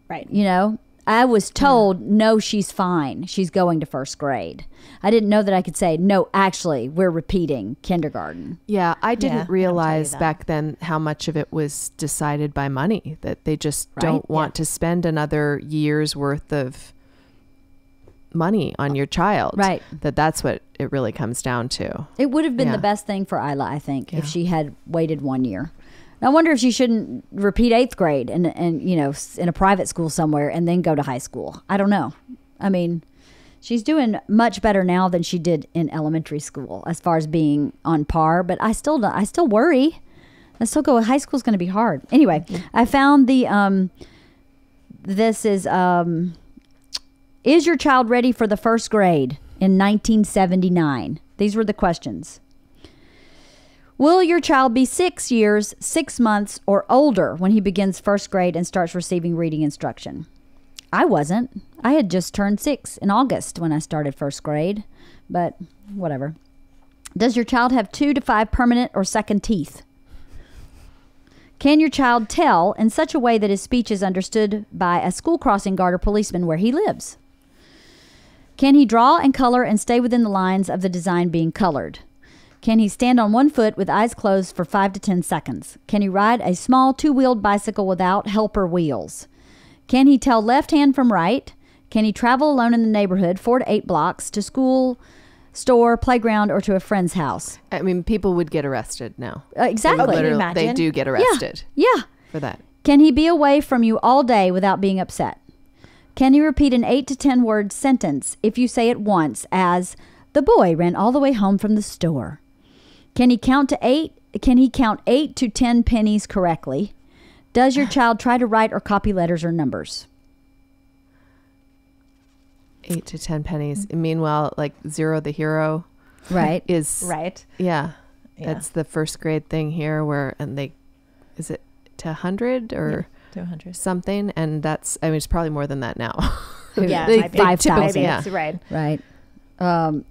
Right. You know, I was told, no, she's fine. She's going to first grade. I didn't know that I could say, no, actually, we're repeating kindergarten. Yeah, I didn't Yeah, realize back then how much of it was decided by money, that they just don't want to spend another year's worth of money on your child. Right. That's what it really comes down to. It would have been Yeah. the best thing for Isla, I think, if she had waited 1 year. I wonder if she shouldn't repeat 8th grade and you know, in a private school somewhere and then go to high school. I don't know. I mean, she's doing much better now than she did in elementary school as far as being on par, but I still worry. I still go, high school's going to be hard. Anyway, I found this is your child ready for the first grade in 1979? These were the questions. Will your child be 6 years, 6 months, or older when he begins first grade and starts receiving reading instruction? I wasn't. I had just turned 6 in August when I started first grade, but whatever. Does your child have 2 to 5 permanent or second teeth? Can your child tell in such a way that his speech is understood by a school crossing guard or policeman where he lives? Can he draw and color and stay within the lines of the design being colored? Can he stand on one foot with eyes closed for 5 to 10 seconds? Can he ride a small 2-wheeled bicycle without helper wheels? Can he tell left hand from right? Can he travel alone in the neighborhood 4 to 8 blocks to school, store, playground, or to a friend's house? I mean, people would get arrested now. Exactly. Can you Literally, imagine? they do get arrested Yeah. for that. Can he be away from you all day without being upset? Can he repeat an 8 to 10 word sentence if you say it once, as, the boy ran all the way home from the store? Can he count to 8? Can he count 8 to 10 pennies correctly? Does your child try to write or copy letters or numbers? 8 to 10 pennies. Meanwhile, like Zero the Hero Right. is Right. Yeah, Yeah. that's the first grade thing here is it to 100 or 200. something? And that's, I mean, it's probably more than that now. Yeah, They- it might be. 5,000. Maybe it's right. Right.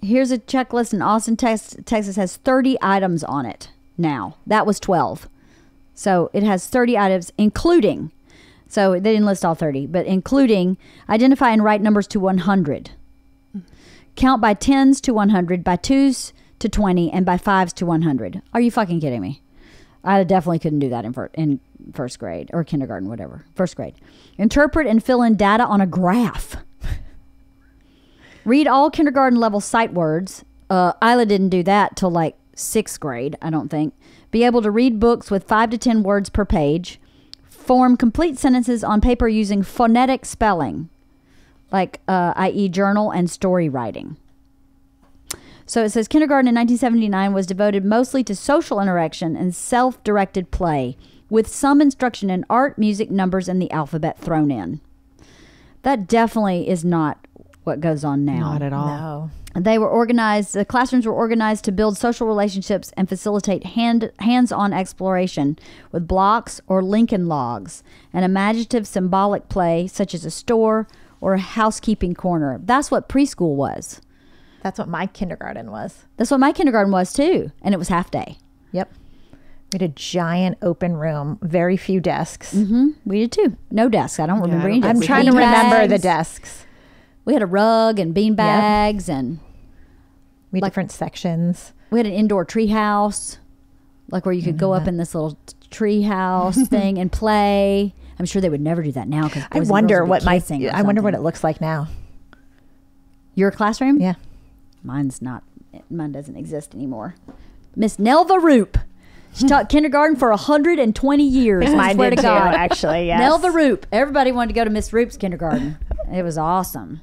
Here's a checklist in Austin, Texas has 30 items on it now. That was 12. So it has 30 items, including, so they didn't list all 30, but including identify and write numbers to 100. Count by 10s to 100, by 2s to 20, and by 5s to 100. Are you fucking kidding me? I definitely couldn't do that in first grade or kindergarten, whatever. First grade. Interpret and fill in data on a graph. Read all kindergarten level sight words. Isla didn't do that till like 6th grade, I don't think. Be able to read books with 5 to 10 words per page. Form complete sentences on paper using phonetic spelling, like i.e. journal and story writing. So it says kindergarten in 1979 was devoted mostly to social interaction and self-directed play, with some instruction in art, music, numbers, and the alphabet thrown in. That definitely is not what goes on now. Not at all. No. They were organized, the classrooms were organized to build social relationships and facilitate hands-on exploration with blocks or Lincoln logs, and imaginative symbolic play such as a store or a housekeeping corner. That's what preschool was. That's what my kindergarten was. That's what my kindergarten was too, and it was half day. Yep. We had a giant open room, very few desks. We did too. No desks. I don't remember any desks. I'm trying to Bean remember the bags. desks. We had a rug and bean bags, and We had different sections. we had an indoor tree house, like where you could go up in this little tree house thing and play. I'm sure they would never do that now because I wonder what it looks like now. Your classroom? Yeah. Mine doesn't exist anymore. Miss Nelva Roop. She taught kindergarten for 120 years. I Mine swear did to too, God. actually, yes. Nelva Roop. Everybody wanted to go to Miss Roop's kindergarten. It was awesome.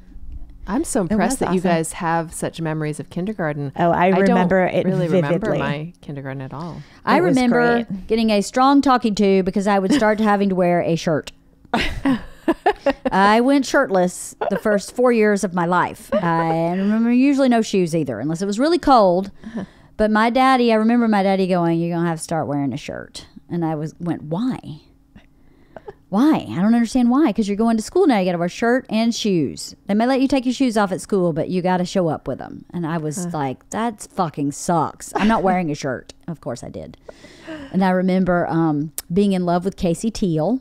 I'm so impressed that you awesome. guys have such memories of kindergarten. Oh, I remember don't it really remember vividly. my kindergarten at all. I was remember great. getting a strong talking to because I would start having to wear a shirt. I went shirtless the first 4 years of my life. I remember usually no shoes either, unless it was really cold. But I remember my daddy going, "You're going to have to start wearing a shirt." And I went, "Why? Why? I don't understand why. Because you're going to school now. You got to wear a shirt and shoes. They may let you take your shoes off at school, but you got to show up with them." And I was like, "That fucking sucks. I'm not wearing a shirt." Of course I did. And I remember being in love with Casey Teal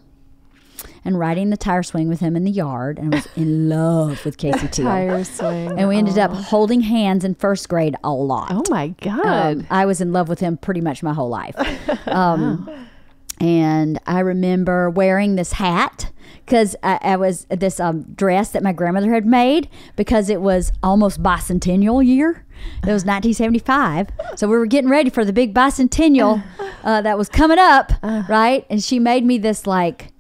and riding the tire swing with him in the yard, and I was in love with Casey Teal. Tire swing. And we ended up holding hands in first grade a lot. Oh my God. I was in love with him pretty much my whole life. And I remember wearing this hat because I was this dress that my grandmother had made because it was almost bicentennial year. It was 1975. So we were getting ready for the big bicentennial that was coming up, right? And she made me this like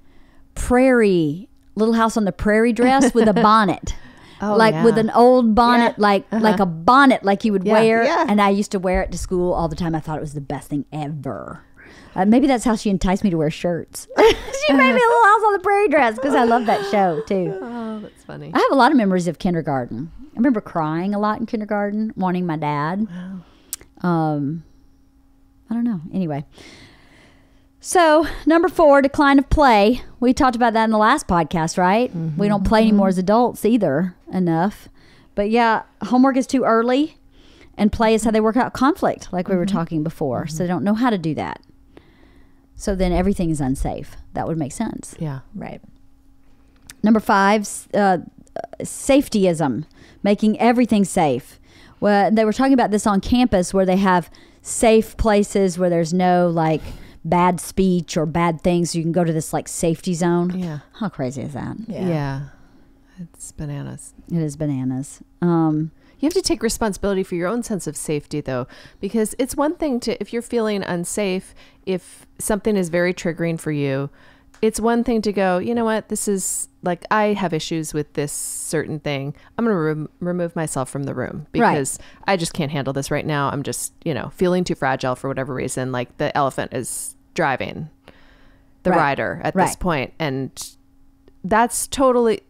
Little House on the Prairie dress with a bonnet. With an old bonnet, like a bonnet like you would wear. Yeah. And I used to wear it to school all the time. I thought it was the best thing ever. Maybe that's how she enticed me to wear shirts. She made me a Little House on the Prairie dress because I love that show too. Oh, that's funny. I have a lot of memories of kindergarten. I remember crying a lot in kindergarten, wanting my dad. Wow. I don't know. Anyway. So, number 4, decline of play. We talked about that in the last podcast, right? Mm-hmm. We don't play anymore as adults either enough. But yeah, homework is too early, and play is how they work out conflict, like we were talking before. So they don't know how to do that. So then everything is unsafe. That would make sense. Yeah. Right. Number 5, safetyism, making everything safe. Well, they were talking about this on campus where they have safe places where there's no like bad speech or bad things. You can go to this like safety zone. Yeah. How crazy is that? Yeah. It's bananas. It is bananas. You have to take responsibility for your own sense of safety, though, because it's one thing if you're feeling unsafe, if something is very triggering for you, it's one thing to go, you know what, this is like, I have issues with this certain thing. I'm going to remove myself from the room because I just can't handle this right now. I'm just, feeling too fragile for whatever reason. Like the elephant is driving the rider at this point. And that's totally...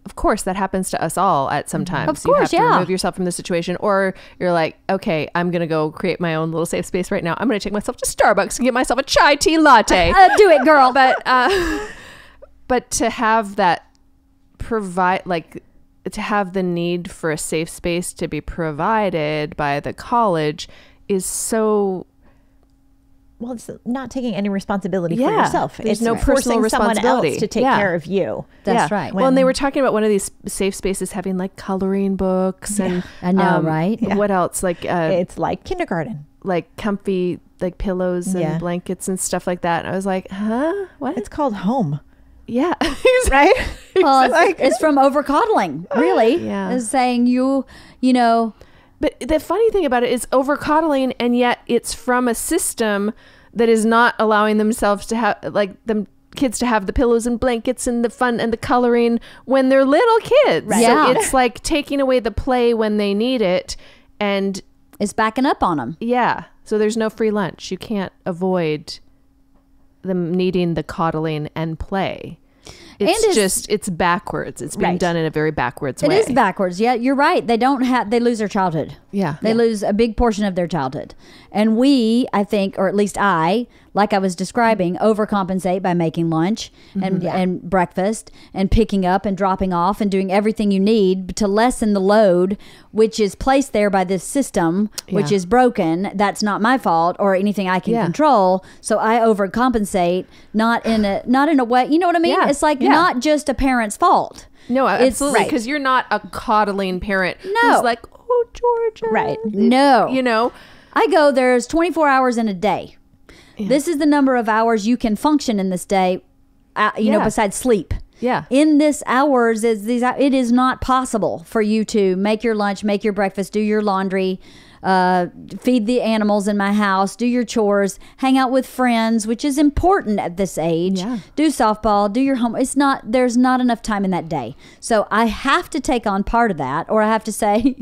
Of course, that happens to us all at some times. Of course, you have to remove yourself from the situation, or you're like, okay, I'm going to go create my own little safe space right now. I'm going to take myself to Starbucks and get myself a chai tea latte. Do it, girl. But to have that to have the need for a safe space to be provided by the college is so... Well, it's not taking any responsibility for yourself. There's it's no personal forcing someone responsibility else to take care of you. That's right. Well, and they were talking about one of these safe spaces having like coloring books and I know, right? What else? Like it's like kindergarten, like comfy like pillows and blankets and stuff like that. And I was like, huh? What? It's called home. Yeah. Right? Well, it's from over coddling, really. Yeah. It's saying you know. But the funny thing about it is over coddling, and yet it's from a system that is not allowing themselves to have kids to have the pillows and blankets and the fun and the coloring when they're little kids. Right. So it's like taking away the play when they need it, and it's backing up on them. Yeah. So there's no free lunch. You can't avoid them needing the coddling and play. It's backwards. It's being done in a very backwards way. It is backwards. Yeah, you're right. They lose their childhood. Yeah. They lose a big portion of their childhood. And we, I think, or at least I, like I was describing, overcompensate by making lunch and breakfast and picking up and dropping off and doing everything you need to lessen the load, which is placed there by this system, which is broken. That's not my fault or anything I can control. So I overcompensate, not in a way, you know what I mean? Yeah. It's like not just a parent's fault. No, absolutely. Because you're not a coddling parent who's like, oh, Georgia. Right. No. I go, there's 24 hours in a day. Yeah. This is the number of hours you can function in this day, besides sleep. Yeah. In this hours, it is not possible for you to make your lunch, make your breakfast, do your laundry, feed the animals in my house, do your chores, hang out with friends, which is important at this age. Yeah. Do softball, do your home. There's not enough time in that day. So I have to take on part of that, or I have to say,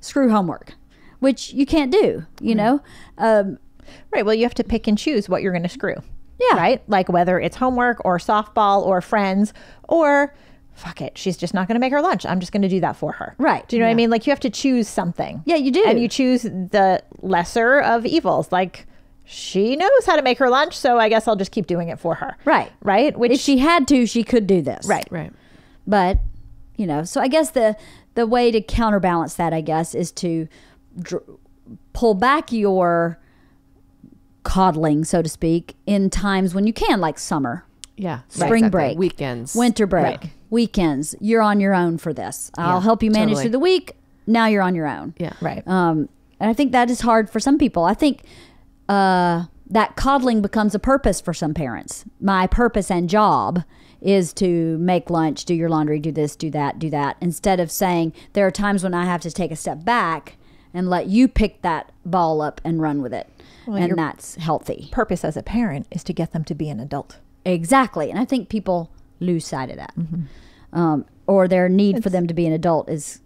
screw homework, which you can't do, you know? Right. Well, you have to pick and choose what you're going to screw. Yeah. Right? Like whether it's homework or softball or friends or fuck it, she's just not going to make her lunch. I'm just going to do that for her. Right. Do you know what I mean? Like you have to choose something. Yeah, you do. And you choose the lesser of evils. Like she knows how to make her lunch, so I guess I'll just keep doing it for her. Right. Right? Which if she had to, she could do this. Right. Right. But, you know, so I guess the way to counterbalance that, I guess, is to pull back your coddling, so to speak, in times when you can, like summer, Yeah. spring break, weekends, winter break, Right. weekends. You're on your own for this. I'll help you manage totally. through the week. Now you're on your own. Yeah. Right. And I think that is hard for some people. I think that coddling becomes a purpose for some parents. My purpose and job is to make lunch, do your laundry, do this, do that, instead of saying there are times when I have to take a step back and let you pick that ball up and run with it. And that's healthy. Purpose as a parent is to get them to be an adult. Exactly. And I think people lose sight of that. Or their need for them to be an adult is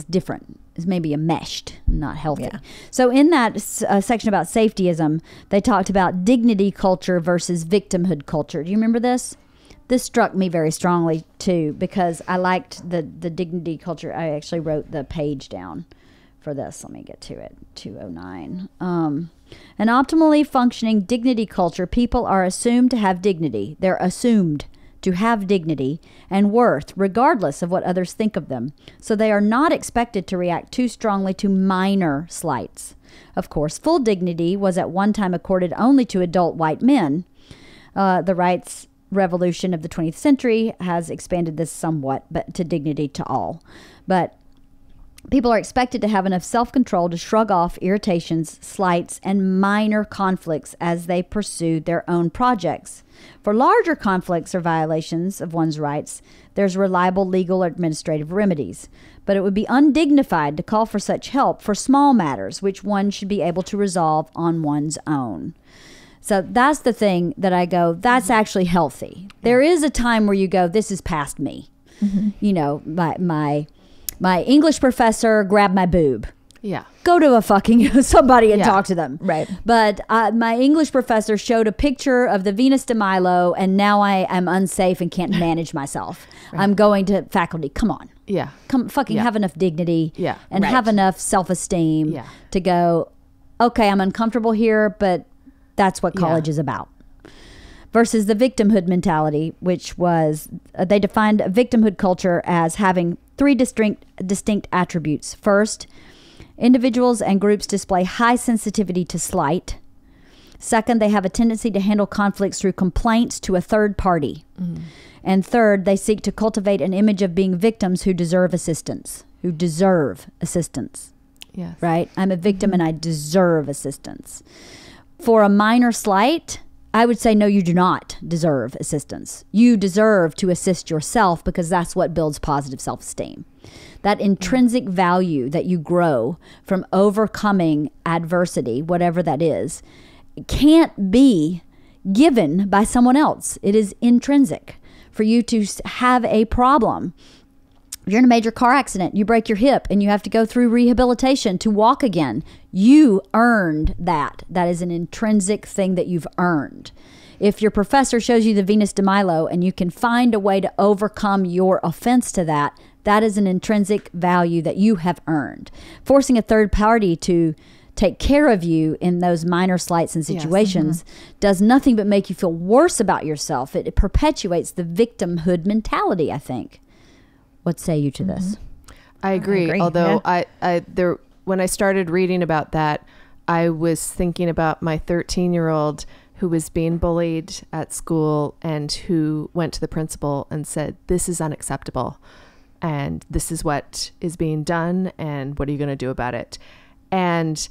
different. Is maybe enmeshed, not healthy. Yeah. So in that section about safetyism, they talked about dignity culture versus victimhood culture. Do you remember this? This struck me very strongly too, because I liked the dignity culture. I actually wrote the page down for this. Let me get to it. 209. An optimally functioning dignity culture, people are assumed to have dignity. They're assumed to have dignity and worth regardless of what others think of them. So they are not expected to react too strongly to minor slights. Of course, full dignity was at one time accorded only to adult white men. The rights revolution of the 20th century has expanded this somewhat, but to dignity to all. But people are expected to have enough self-control to shrug off irritations, slights, and minor conflicts as they pursue their own projects. For larger conflicts or violations of one's rights, there's reliable legal or administrative remedies. But it would be undignified to call for such help for small matters, which one should be able to resolve on one's own. So that's the thing that I go, that's actually healthy. There is a time where you go, this is past me. You know, my English professor grabbed my boob. Yeah. Go to a fucking somebody and Yeah. talk to them. Right. But my English professor showed a picture of the Venus de Milo, and now I am unsafe and can't manage myself. I'm going to faculty. Come on. Yeah. Come fucking Yeah. have enough dignity Yeah. and Right. have enough self-esteem Yeah. to go, okay, I'm uncomfortable here, but that's what college is about. Versus the victimhood mentality, which was, they defined a victimhood culture as having three distinct attributes. First, individuals and groups display high sensitivity to slight. Second, they have a tendency to handle conflicts through complaints to a third party. And third, they seek to cultivate an image of being victims who deserve assistance. Yes. Right? I'm a victim and I deserve assistance. For a minor slight, I would say, no, you do not deserve assistance. You deserve to assist yourself because that's what builds positive self-esteem. That intrinsic value that you grow from overcoming adversity, whatever that is, can't be given by someone else. It is intrinsic. For you to have a problem, if you're in a major car accident, you break your hip and you have to go through rehabilitation to walk again. You earned that. That is an intrinsic thing that you've earned. If your professor shows you the Venus de Milo and you can find a way to overcome your offense to that, that is an intrinsic value that you have earned. Forcing a third party to take care of you in those minor slights and situations does nothing but make you feel worse about yourself. It perpetuates the victimhood mentality, I think. What say you to this? I agree. Although when I started reading about that, I was thinking about my 13-year-old who was being bullied at school and who went to the principal and said, this is unacceptable. And this is what is being done. And what are you going to do about it? And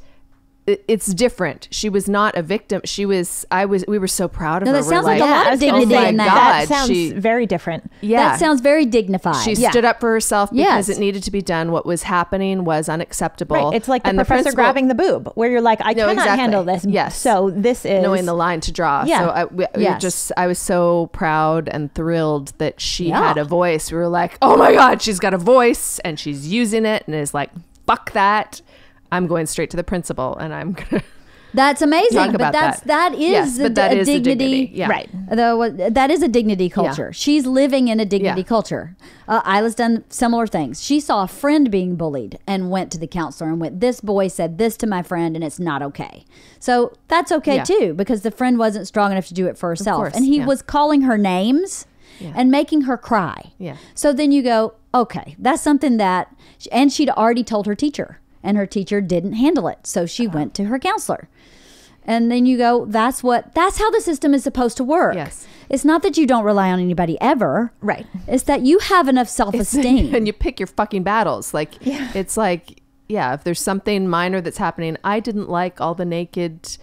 it's different. She was not a victim. We were so proud of her. that sounds We're like a lot of dignity in that. That sounds very different. Yeah. That sounds very dignified. She stood up for herself because Yes. it needed to be done. What was happening was unacceptable. Right. It's like the And professor principal- grabbing the boob, where you're like, I No, cannot exactly. handle this. Yes. So this is knowing the line to draw. Yeah. So I was so proud and thrilled that she Yeah. had a voice. We were like, oh my God, she's got a voice and she's using it and is like, fuck that. I'm going straight to the principal and I'm going to That's amazing. Talk But about that is Yes, but that a is a dignity. Yeah. Right. Though that is a dignity culture. She's living in a dignity Yeah. culture. Isla's done similar things. She saw a friend being bullied and went to the counselor and went, this boy said this to my friend and it's not okay. So that's okay Yeah. too, because the friend wasn't strong enough to do it for herself. course, And he yeah. was calling her names Yeah. and making her cry. Yeah. So then you go, okay, that's something that, and she'd already told her teacher and her teacher didn't handle it. So she went to her counselor. And then you go, that's how the system is supposed to work. Yes. It's not that you don't rely on anybody ever. Right. It's that you have enough self-esteem. And you pick your fucking battles. Like, it's like, yeah, if there's something minor that's happening, I didn't like all the naked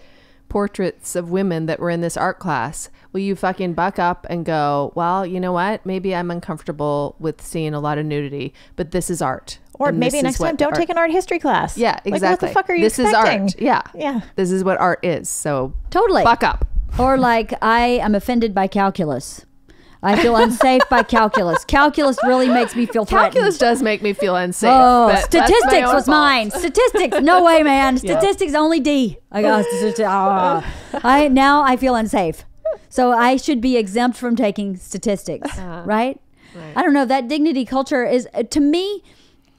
portraits of women that were in this art class. Will you fucking buck up and go, well, you know what? Maybe I'm uncomfortable with seeing a lot of nudity, but this is art. Or And maybe this next is what time don't art- take an art history class. Yeah, exactly. Like, what the fuck are you this expecting? is art. Yeah. Yeah. This is what art is. So Totally. buck up. Or like, I am offended by calculus. I feel unsafe by calculus. Calculus really makes me feel threatened. Calculus does make me feel unsafe. Oh, but that's my statistics own was fault. mine. Statistics, no way, man. Statistics only D. I go. Now I feel unsafe. So I should be exempt from taking statistics, right? I don't know. That dignity culture is, to me,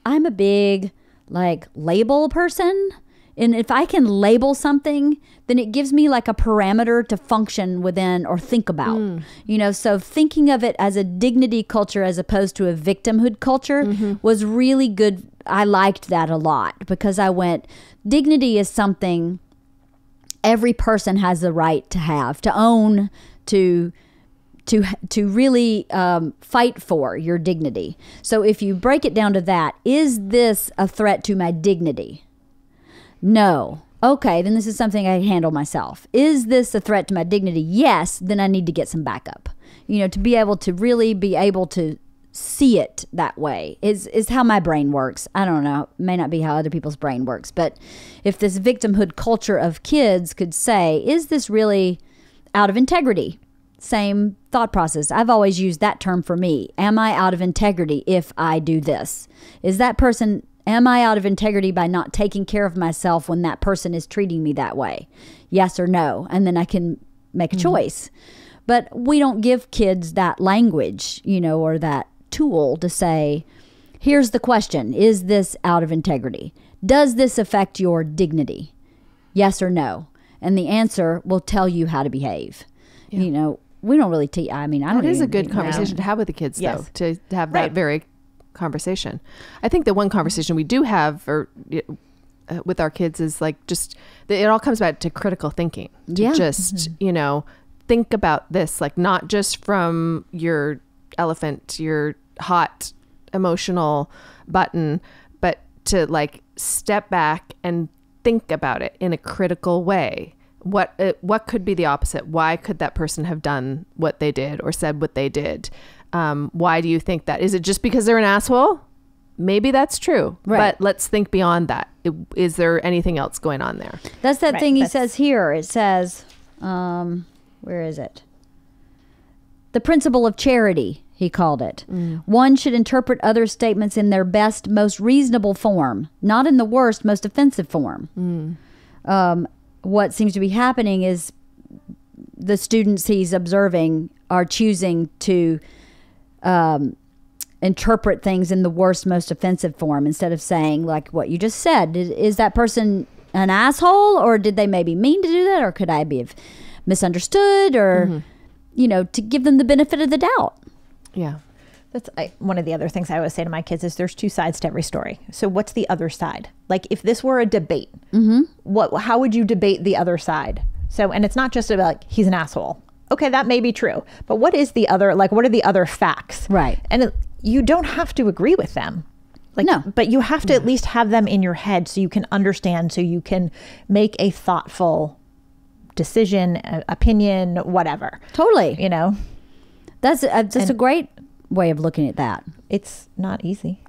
I'm a big like label person. And if I can label something, then it gives me like a parameter to function within or think about. You know, so thinking of it as a dignity culture as opposed to a victimhood culture was really good. I liked that a lot because I went, dignity is something every person has the right to have, to own, to really fight for your dignity. So if you break it down to that, is this a threat to my dignity? No. Okay, then this is something I can handle myself. Is this a threat to my dignity? Yes, then I need to get some backup. You know, to be able to really be able to see it that way is how my brain works. I don't know. It may not be how other people's brain works. But if this victimhood culture of kids could say, is this really out of integrity? Same thought process. I've always used that term for me. Am I out of integrity if I do this? Is that person... Am I out of integrity by not taking care of myself when that person is treating me that way? Yes or no? And then I can make a choice. But we don't give kids that language, you know, or that tool to say, here's the question. Is this out of integrity? Does this affect your dignity? Yes or no? And the answer will tell you how to behave. Yeah. You know, we don't really teach. I mean, I don't. It is a even good think conversation to have with the kids, though, to have that very conversation. I think the one conversation we do have with our kids is like just it all comes back to critical thinking. To just you know, think about this, like not just from your elephant, your hot emotional button, but to like step back and think about it in a critical way. What could be the opposite? Why could that person have done what they did or said what they did? Why do you think that? Is it just because they're an asshole? Maybe that's true. Right. But let's think beyond that. Is there anything else going on there? That's that thing he says here. It says, where is it? The principle of charity, he called it. One should interpret other statements in their best, most reasonable form, not in the worst, most offensive form. What seems to be happening is the students he's observing are choosing to interpret things in the worst, most offensive form instead of saying, like what you just said, is that person an asshole, or did they maybe mean to do that, or could I be misunderstood, or you know, to give them the benefit of the doubt. Yeah. That's one of the other things I always say to my kids is there's two sides to every story. So what's the other side? Like if this were a debate, how would you debate the other side? So, and it's not just about like, he's an asshole. Okay, that may be true. But what is the other, like what are the other facts? Right. And you don't have to agree with them. Like, no. But you have to at least have them in your head so you can understand, so you can make a thoughtful decision, opinion, whatever. Totally. You know? That's just a great way of looking at that. It's not easy.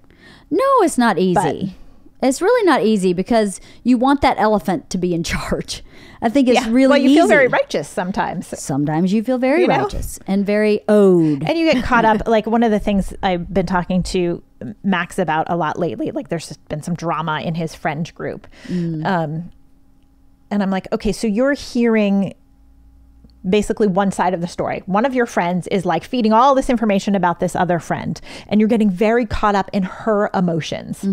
No, it's not easy. It's really not easy because you want that elephant to be in charge. I think it's really well, you easy. feel very righteous sometimes. Sometimes you feel very righteous and very owed. And you get caught up. Like one of the things I've been talking to Max about a lot lately, like there's been some drama in his friend group. And I'm like, okay, so you're hearing basically one side of the story. One of your friends is like feeding all this information about this other friend, and you're getting very caught up in her emotions.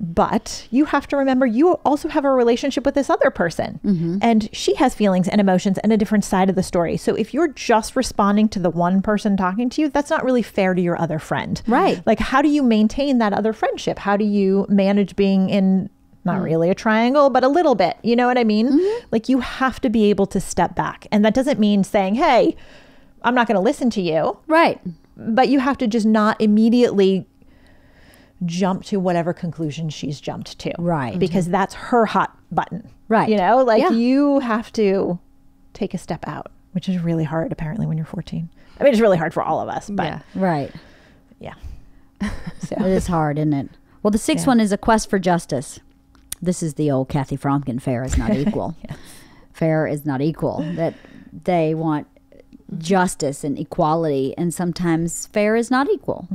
But you have to remember, you also have a relationship with this other person, and she has feelings and emotions and a different side of the story. So if you're just responding to the one person talking to you, that's not really fair to your other friend. Right. Like, how do you maintain that other friendship? How do you manage being in not really a triangle, but a little bit? You know what I mean? Like, you have to be able to step back. And that doesn't mean saying, hey, I'm not going to listen to you. Right. But you have to just not immediately jump to whatever conclusion she's jumped to. Right. Because that's her hot button. Right. You know, like Yeah. you have to take a step out, which is really hard apparently when you're 14. I mean, it's really hard for all of us, but Yeah. Right. yeah. It is hard, isn't it? Well, the sixth one is a quest for justice. This is the old Kathy Fromkin, fair is not equal. Fair is not equal. That they want justice and equality, and sometimes fair is not equal.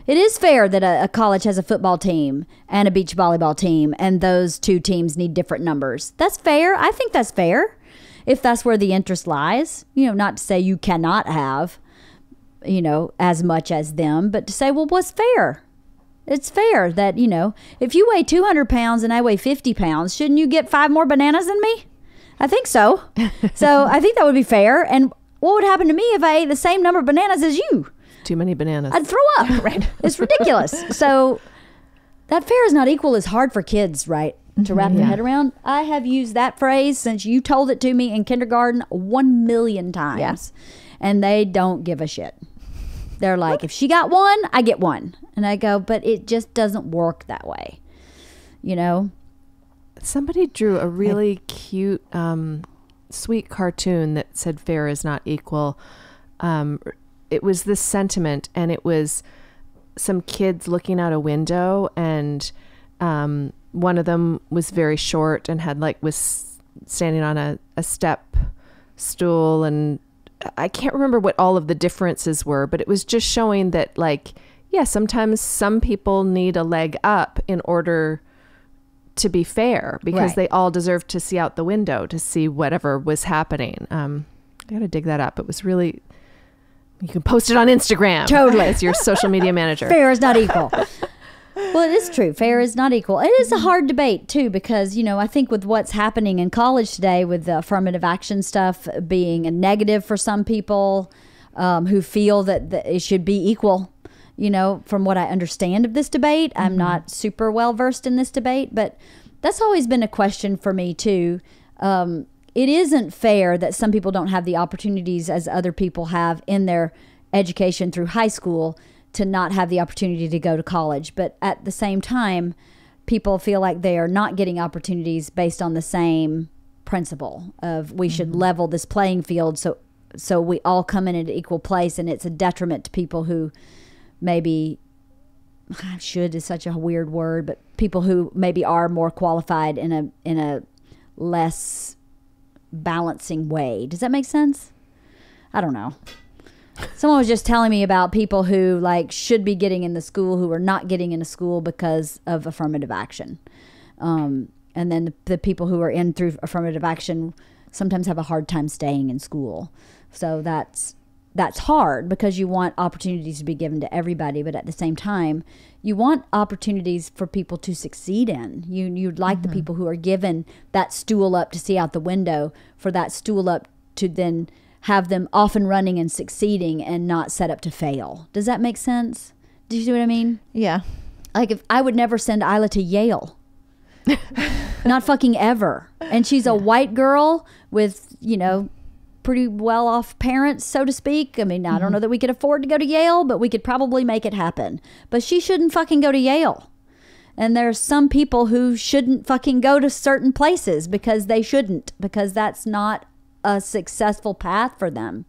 It is fair that a college has a football team and a beach volleyball team, and those two teams need different numbers. That's fair. I think that's fair if that's where the interest lies. You know, not to say you cannot have, you know, as much as them, but to say, well, what's fair? It's fair that, you know, if you weigh 200 pounds and I weigh 50 pounds, shouldn't you get 5 more bananas than me? I think so. So I think that would be fair. And what would happen to me if I ate the same number of bananas as you? Too many bananas. I'd throw up. Right. It's ridiculous. So that fair is not equal is hard for kids, right? To wrap their head around. I have used that phrase since you told it to me in kindergarten 1 million times. And they don't give a shit. They're like, if she got one, I get one. And I go, but it just doesn't work that way. You know? Somebody drew a really cute, sweet cartoon that said fair is not equal. It was this sentiment, and it was some kids looking out a window, and one of them was very short and was standing on a step stool, and I can't remember what all of the differences were, but it was just showing that, like, yeah, sometimes some people need a leg up in order to be fair, because they all deserve to see out the window to see whatever was happening. I gotta dig that up. It was really, you can post it on Instagram. Totally. As your social media manager. Fair is not equal. Well, it is true. Fair is not equal. It is a hard debate, too, because, you know, I think with what's happening in college today with the affirmative action stuff being a negative for some people who feel that it should be equal, you know, from what I understand of this debate. I'm not super well versed in this debate, but that's always been a question for me, too. It isn't fair that some people don't have the opportunities as other people have in their education through high school to not have the opportunity to go to college. But at the same time, people feel like they are not getting opportunities based on the same principle of we should level this playing field so we all come in at an equal place, and it's a detriment to people who maybe, should is such a weird word, but people who maybe are more qualified in a less balancing way. Does that make sense? I don't know. Someone was just telling me about people who like should be getting in the school who are not getting into school because of affirmative action. And then the people who are in through affirmative action sometimes have a hard time staying in school. So that's hard because you want opportunities to be given to everybody, but at the same time, you want opportunities for people to succeed in. You'd like the people who are given that stool up to see out the window, for that stool up to then have them off and running and succeeding and not set up to fail. Does that make sense? Do you see what I mean? Yeah. Like, if I would never send Isla to Yale. Not fucking ever. And she's a white girl with, you know, pretty well off parents, so to speak. I mean, I don't know that we could afford to go to Yale, but we could probably make it happen. But she shouldn't fucking go to Yale. And there's some people who shouldn't fucking go to certain places because they shouldn't, because that's not a successful path for them.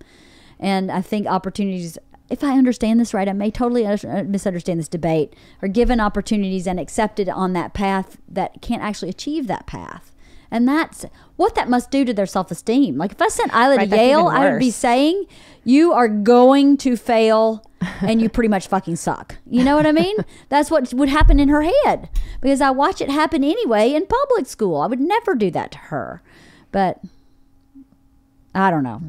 And I think opportunities, if I understand this right, I may totally misunderstand this debate, are given opportunities and accepted on that path that can't actually achieve that path. And that's what that must do to their self-esteem. Like if I sent Isla to Right, that's Yale, even I would be worse. saying, you are going to fail and you pretty much fucking suck. You know what I mean? That's what would happen in her head, because I watch it happen anyway in public school. I would never do that to her. But I don't know.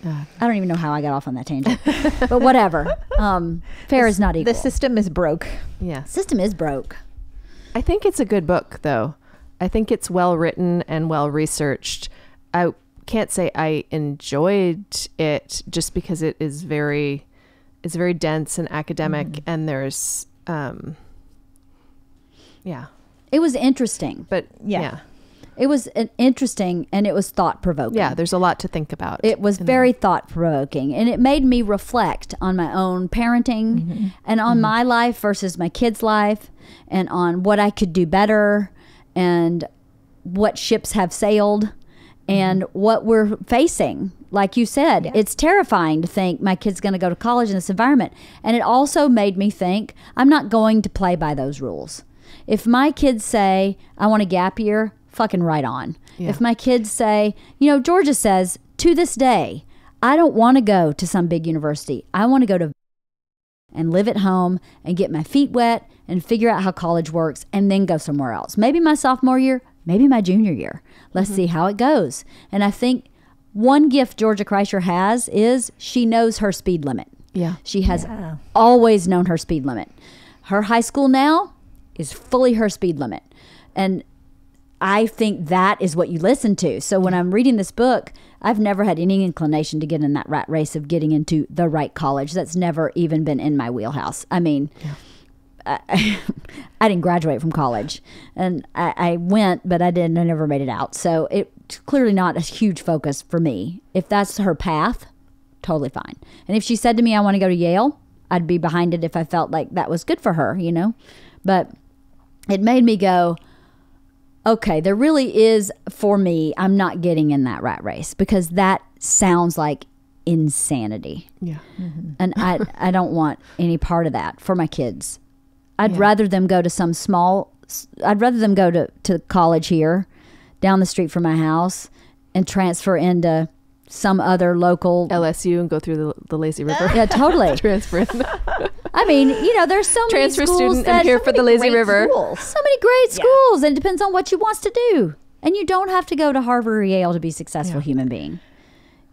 I don't even know how I got off on that tangent. But whatever. Fair is not equal. The system is broke. Yeah. System is broke. I think it's a good book, though. I think it's well written and well researched. I can't say I enjoyed it just because it's very dense and academic, and there's It was interesting. but Yeah. It was interesting, and it was thought-provoking. yeah, there's a lot to think about. It was very thought-provoking, and it made me reflect on my own parenting and on my life versus my kids' life, and on what I could do better, and what ships have sailed, and what we're facing. Like you said, it's terrifying to think my kid's going to go to college in this environment. And it also made me think, I'm not going to play by those rules. If my kids say, I want a gap year, fucking right on. Yeah. If my kids say, Georgia says, to this day, I don't want to go to some big university. I want to go to and live at home and get my feet wet and figure out how college works and then go somewhere else. Maybe my sophomore year, maybe my junior year. Let's see how it goes. And I think one gift Georgia Kreischer has is she knows her speed limit. Yeah. She has always known her speed limit. Her high school now is fully her speed limit. And I think that is what you listen to. So when I'm reading this book, I've never had any inclination to get in that rat race of getting into the right college. That's never even been in my wheelhouse. I mean, I didn't graduate from college, and I went, but I never made it out. So it's clearly not a huge focus for me. If that's her path, totally fine. And if she said to me, I want to go to Yale, I'd be behind it if I felt like that was good for her, But it made me go, okay, there really is, for me, I'm not getting in that rat race, because that sounds like insanity. Yeah. And I don't want any part of that for my kids. I'd rather them go to I'd rather them go to college here down the street from my house and transfer into some other local LSU and go through the lazy river. Yeah, totally. Transfer in. I mean, there's so many Transfer schools student that and here for the lazy river. So many great schools, and it depends on what you wants to do. And you don't have to go to Harvard or Yale to be a successful human being.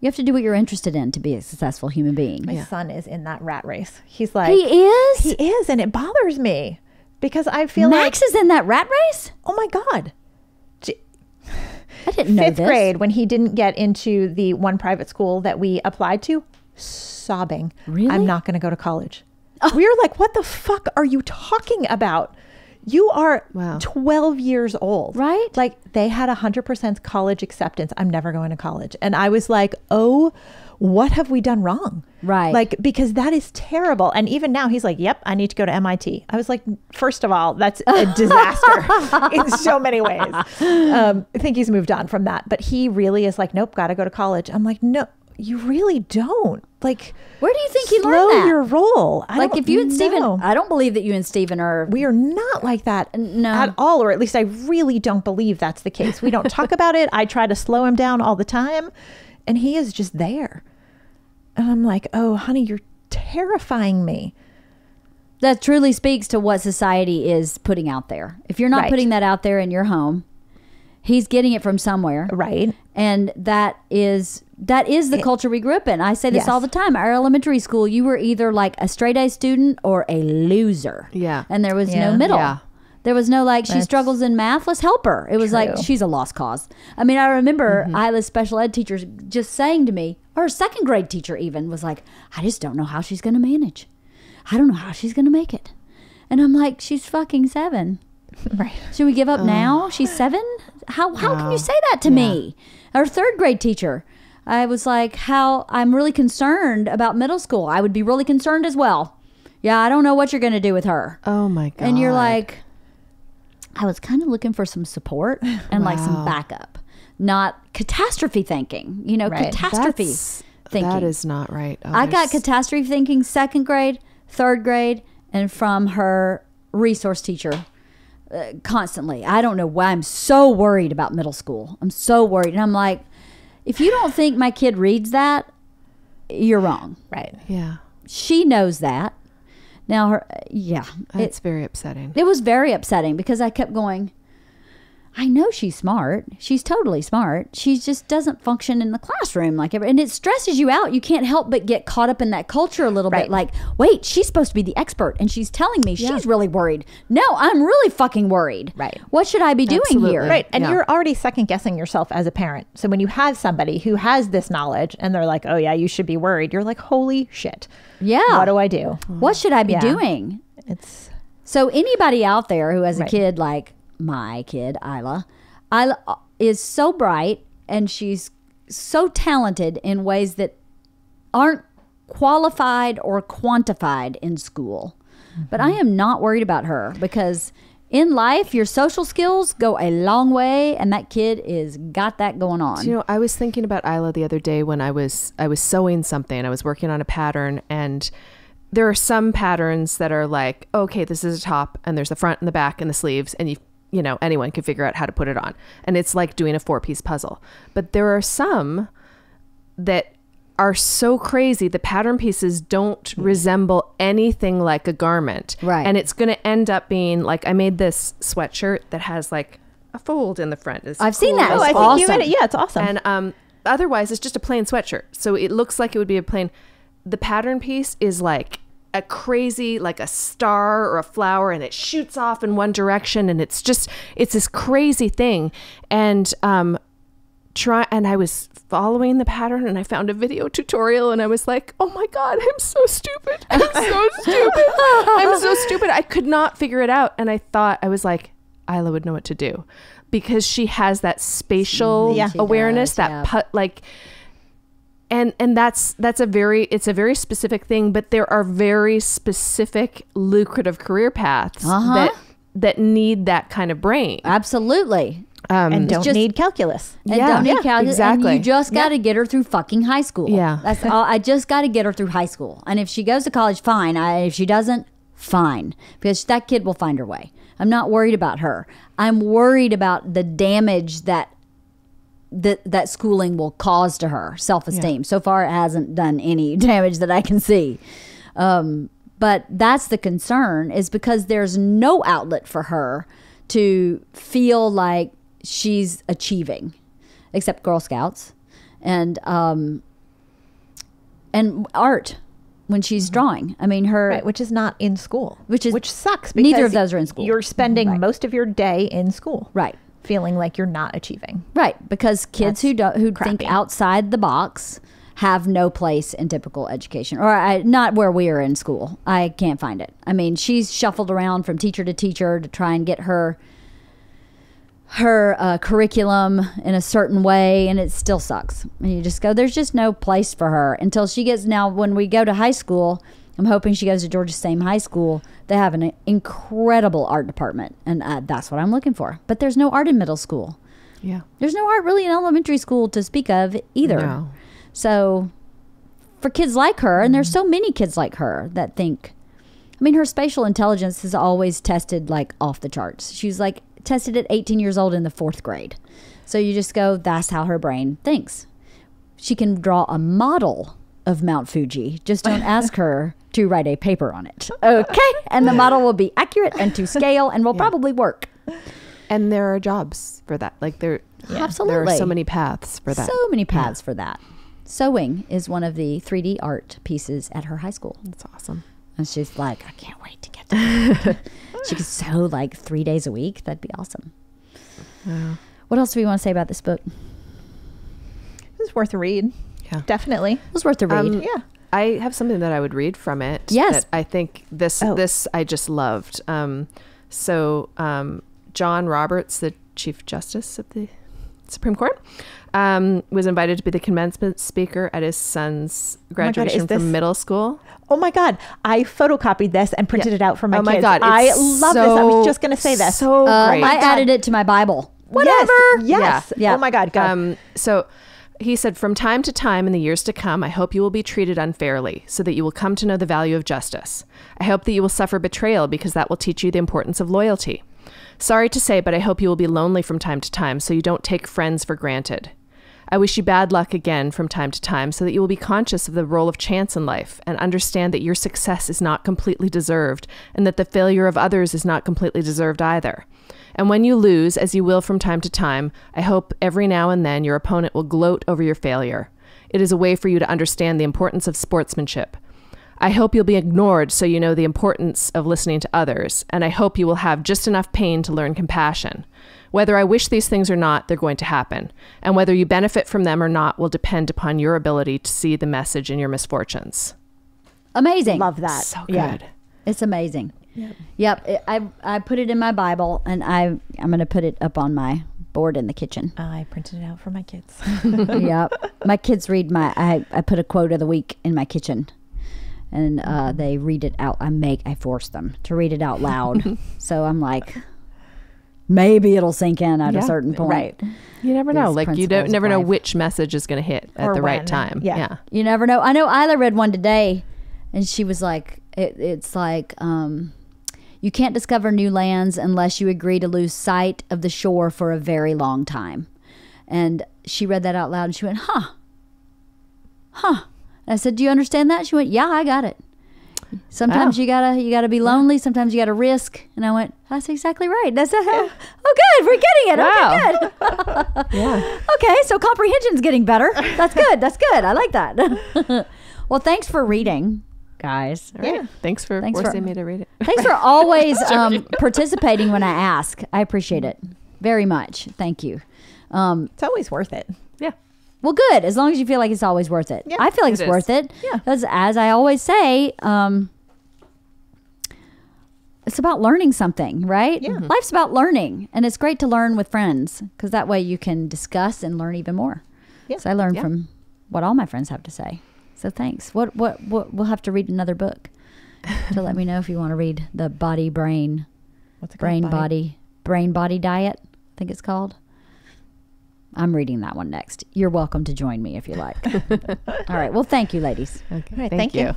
You have to do what you're interested in to be a successful human being. My son is in that rat race. He's like, He is? He is, and it bothers me because I feel Max is in that rat race? oh my God. I didn't know Fifth this. grade, when he didn't get into the one private school that we applied to, sobbing. Really? I'm not going to go to college. We were like, what the fuck are you talking about? You are 12 years old. Right. Like, they had 100% college acceptance. I'm never going to college. And I was like, oh, what have we done wrong? Right. Like, because that is terrible. And even now he's like, yep, I need to go to MIT. I was like, first of all, that's a disaster in so many ways. I think he's moved on from that. But he really is like, nope, got to go to college. I'm like, no, you really don't. Like, where do you think he slow learned that? your roll. Like, if you and Stephen, I don't believe that you and Stephen are. We are not like that No. at all, or at least I really don't believe that's the case. We don't talk about it. I try to slow him down all the time, and he is just there. And I'm like, oh, honey, you're terrifying me. That truly speaks to what society is putting out there. If you're not Right. putting that out there in your home, he's getting it from somewhere. Right. And that is the culture we grew up in. I say this Yes. all the time. Our elementary school, you were either like a straight A student or a loser. Yeah. And there was Yeah. no middle. Yeah. There was no like, she That's struggles in math, let's help her. It was like, true. she's a lost cause. I mean, I remember Isla's special ed teacher just saying to me, or her second grade teacher even, was like, I just don't know how she's going to manage. I don't know how she's going to make it. And I'm like, she's fucking 7. Right. Should we give up now? She's 7? How can you say that to me? Our third grade teacher, I was like, I'm really concerned about middle school. I would be really concerned as well. Yeah, I don't know what you're going to do with her. Oh my God. And you're like, I was kind of looking for some support and like some Wow. backup, not catastrophe thinking, Right. catastrophe thinking. That is not right. Oh, I got there's- catastrophe thinking second grade, third grade, and from her resource teacher constantly. I don't know why I'm so worried about middle school. I'm so worried. And I'm like, if you don't think my kid reads that, you're wrong. Right. Yeah. She knows that. Now, It's very upsetting. It was very upsetting because I kept going, I know she's smart. She's totally smart. She just doesn't function in the classroom like and it stresses you out. You can't help but get caught up in that culture a little bit. Like, wait, she's supposed to be the expert and she's telling me she's really worried. No, I'm really fucking worried. Right. What should I be doing here? Right. And you're already second guessing yourself as a parent. So when you have somebody who has this knowledge and they're like, oh yeah, you should be worried. You're like, holy shit. Yeah. What do I do? What should I be doing? So anybody out there who has a kid like my kid, Isla is so bright and she's so talented in ways that aren't qualified or quantified in school. But I am not worried about her because in life, your social skills go a long way and that kid is got that going on. You know, I was thinking about Isla the other day when I was sewing something. I was working on a pattern, and there are some patterns that are like, okay, this is a top and there's the front and the back and the sleeves, and you know, anyone can figure out how to put it on. And it's like doing a 4-piece puzzle. But there are some that are so crazy, the pattern pieces don't resemble anything like a garment. Right. And it's going to end up being like, I made this sweatshirt that has like a fold in the front. I've seen that. Oh, I think you made it. Yeah, it's awesome. And otherwise, it's just a plain sweatshirt. So it looks like it would be a plain. The pattern piece is like a crazy, like a star or a flower, and it shoots off in one direction, and it's this crazy thing. And and I was following the pattern, and I found a video tutorial, and I was like, oh my God, I'm so stupid. I'm so stupid. I'm so stupid. I could not figure it out. And I thought, I was like, Isla would know what to do because she has that spatial awareness, and it's a very specific thing, but there are very specific lucrative career paths that need that kind of brain. Absolutely. And don't need calculus. And don't need calculus. Exactly. And you just got to get her through fucking high school. Yeah. That's all. I just got to get her through high school. And if she goes to college, fine. If she doesn't, fine. Because that kid will find her way. I'm not worried about her. I'm worried about the damage that schooling will cause to her self-esteem. So far, it hasn't done any damage that I can see. But that's the concern, is because there's no outlet for her to feel like she's achieving, except Girl Scouts and art when she's drawing. I mean, which is not in school, which sucks. Because neither of those are in school. You're spending most of your day in school, right? Feeling like you're not achieving, right? Because kids who think outside the box have no place in typical education, or not where we are in school. I can't find it. I mean, she's shuffled around from teacher to teacher to try and get her curriculum in a certain way, and it still sucks. And you just go, there's just no place for her until she gets. Now, when we go to high school, I'm hoping she goes to Georgia's same high school. They have an incredible art department, and that's what I'm looking for. But there's no art in middle school. Yeah, there's no art really in elementary school to speak of either. No. So for kids like her, and there's so many kids like her that think, I mean, her spatial intelligence is always tested like off the charts. She's like tested at 18 years old in the 4th grade. So you just go, that's how her brain thinks. She can draw a model of Mount Fuji. Just don't ask her to write a paper on it. Okay. And the model will be accurate and to scale and will probably work. And there are jobs for that. Like absolutely. There are so many paths for that. So many paths for that. Sewing is one of the 3D art pieces at her high school. That's awesome. And she's like, I can't wait to get to that. She could sew like 3 days a week. That'd be awesome. What else do we want to say about this book? It was worth a read. Yeah, definitely. It was worth a read. Yeah. I have something that I would read from it. Yes. That I think this I just loved. John Roberts, the Chief Justice of the Supreme Court, was invited to be the commencement speaker at his son's graduation from middle school. Oh my God. I photocopied this and printed it out for my kids. Oh my God. I love this. I was just going to say this. So great. I added it to my Bible. Whatever. Yes. Yeah. Oh my God. Go. So he said, from time to time in the years to come, I hope you will be treated unfairly so that you will come to know the value of justice. I hope that you will suffer betrayal because that will teach you the importance of loyalty. Sorry to say, but I hope you will be lonely from time to time, so you don't take friends for granted. I wish you bad luck again from time to time, so that you will be conscious of the role of chance in life and understand that your success is not completely deserved and that the failure of others is not completely deserved either. And when you lose, as you will from time to time, I hope every now and then your opponent will gloat over your failure. It is a way for you to understand the importance of sportsmanship. I hope you'll be ignored so you know the importance of listening to others, and I hope you will have just enough pain to learn compassion. Whether I wish these things or not, they're going to happen, and whether you benefit from them or not will depend upon your ability to see the message in your misfortunes. Amazing. Love that. So good. Yeah. It's amazing. Yep. I put it in my Bible, and I'm going to put it up on my board in the kitchen. I printed it out for my kids. Yep. My kids read I put a quote of the week in my kitchen, and they read it out. I force them to read it out loud. So I'm like, maybe it'll sink in at a certain point. Right. You never know. These Like you principles never of know life. which message is going to hit at Or the right when. time. Yeah. You never know. I know Isla read one today, and she was like, it's like, you can't discover new lands unless you agree to lose sight of the shore for a very long time. And she read that out loud, and she went, huh. And I said, do you understand that? She went, yeah, I got it. Sometimes you gotta be lonely. Sometimes you gotta risk. And I went, that's exactly right. That's oh good, we're getting it. Wow. Okay, good. Yeah. Okay, so comprehension's getting better. That's good. That's good. I like that. Well, thanks for reading, guys. All right. Thanks for forcing me to read it. Thanks for always participating when I ask. I appreciate it very much. Thank you. It's always worth it. Yeah. Well, good. As long as you feel like it's always worth it. Yeah, I feel like it it's is. worth it. Yeah. Because as I always say, it's about learning something, right? Yeah. Life's about learning. And it's great to learn with friends because that way you can discuss and learn even more. Yeah. So I learn from what all my friends have to say. So thanks. What we'll have to read another book to let me know if you want to read the Body Brain What's it called? Brain Body Diet, I think it's called. I'm reading that one next. You're welcome to join me if you like. All right. Well, thank you, ladies. Okay. All right, Thank thank you. you.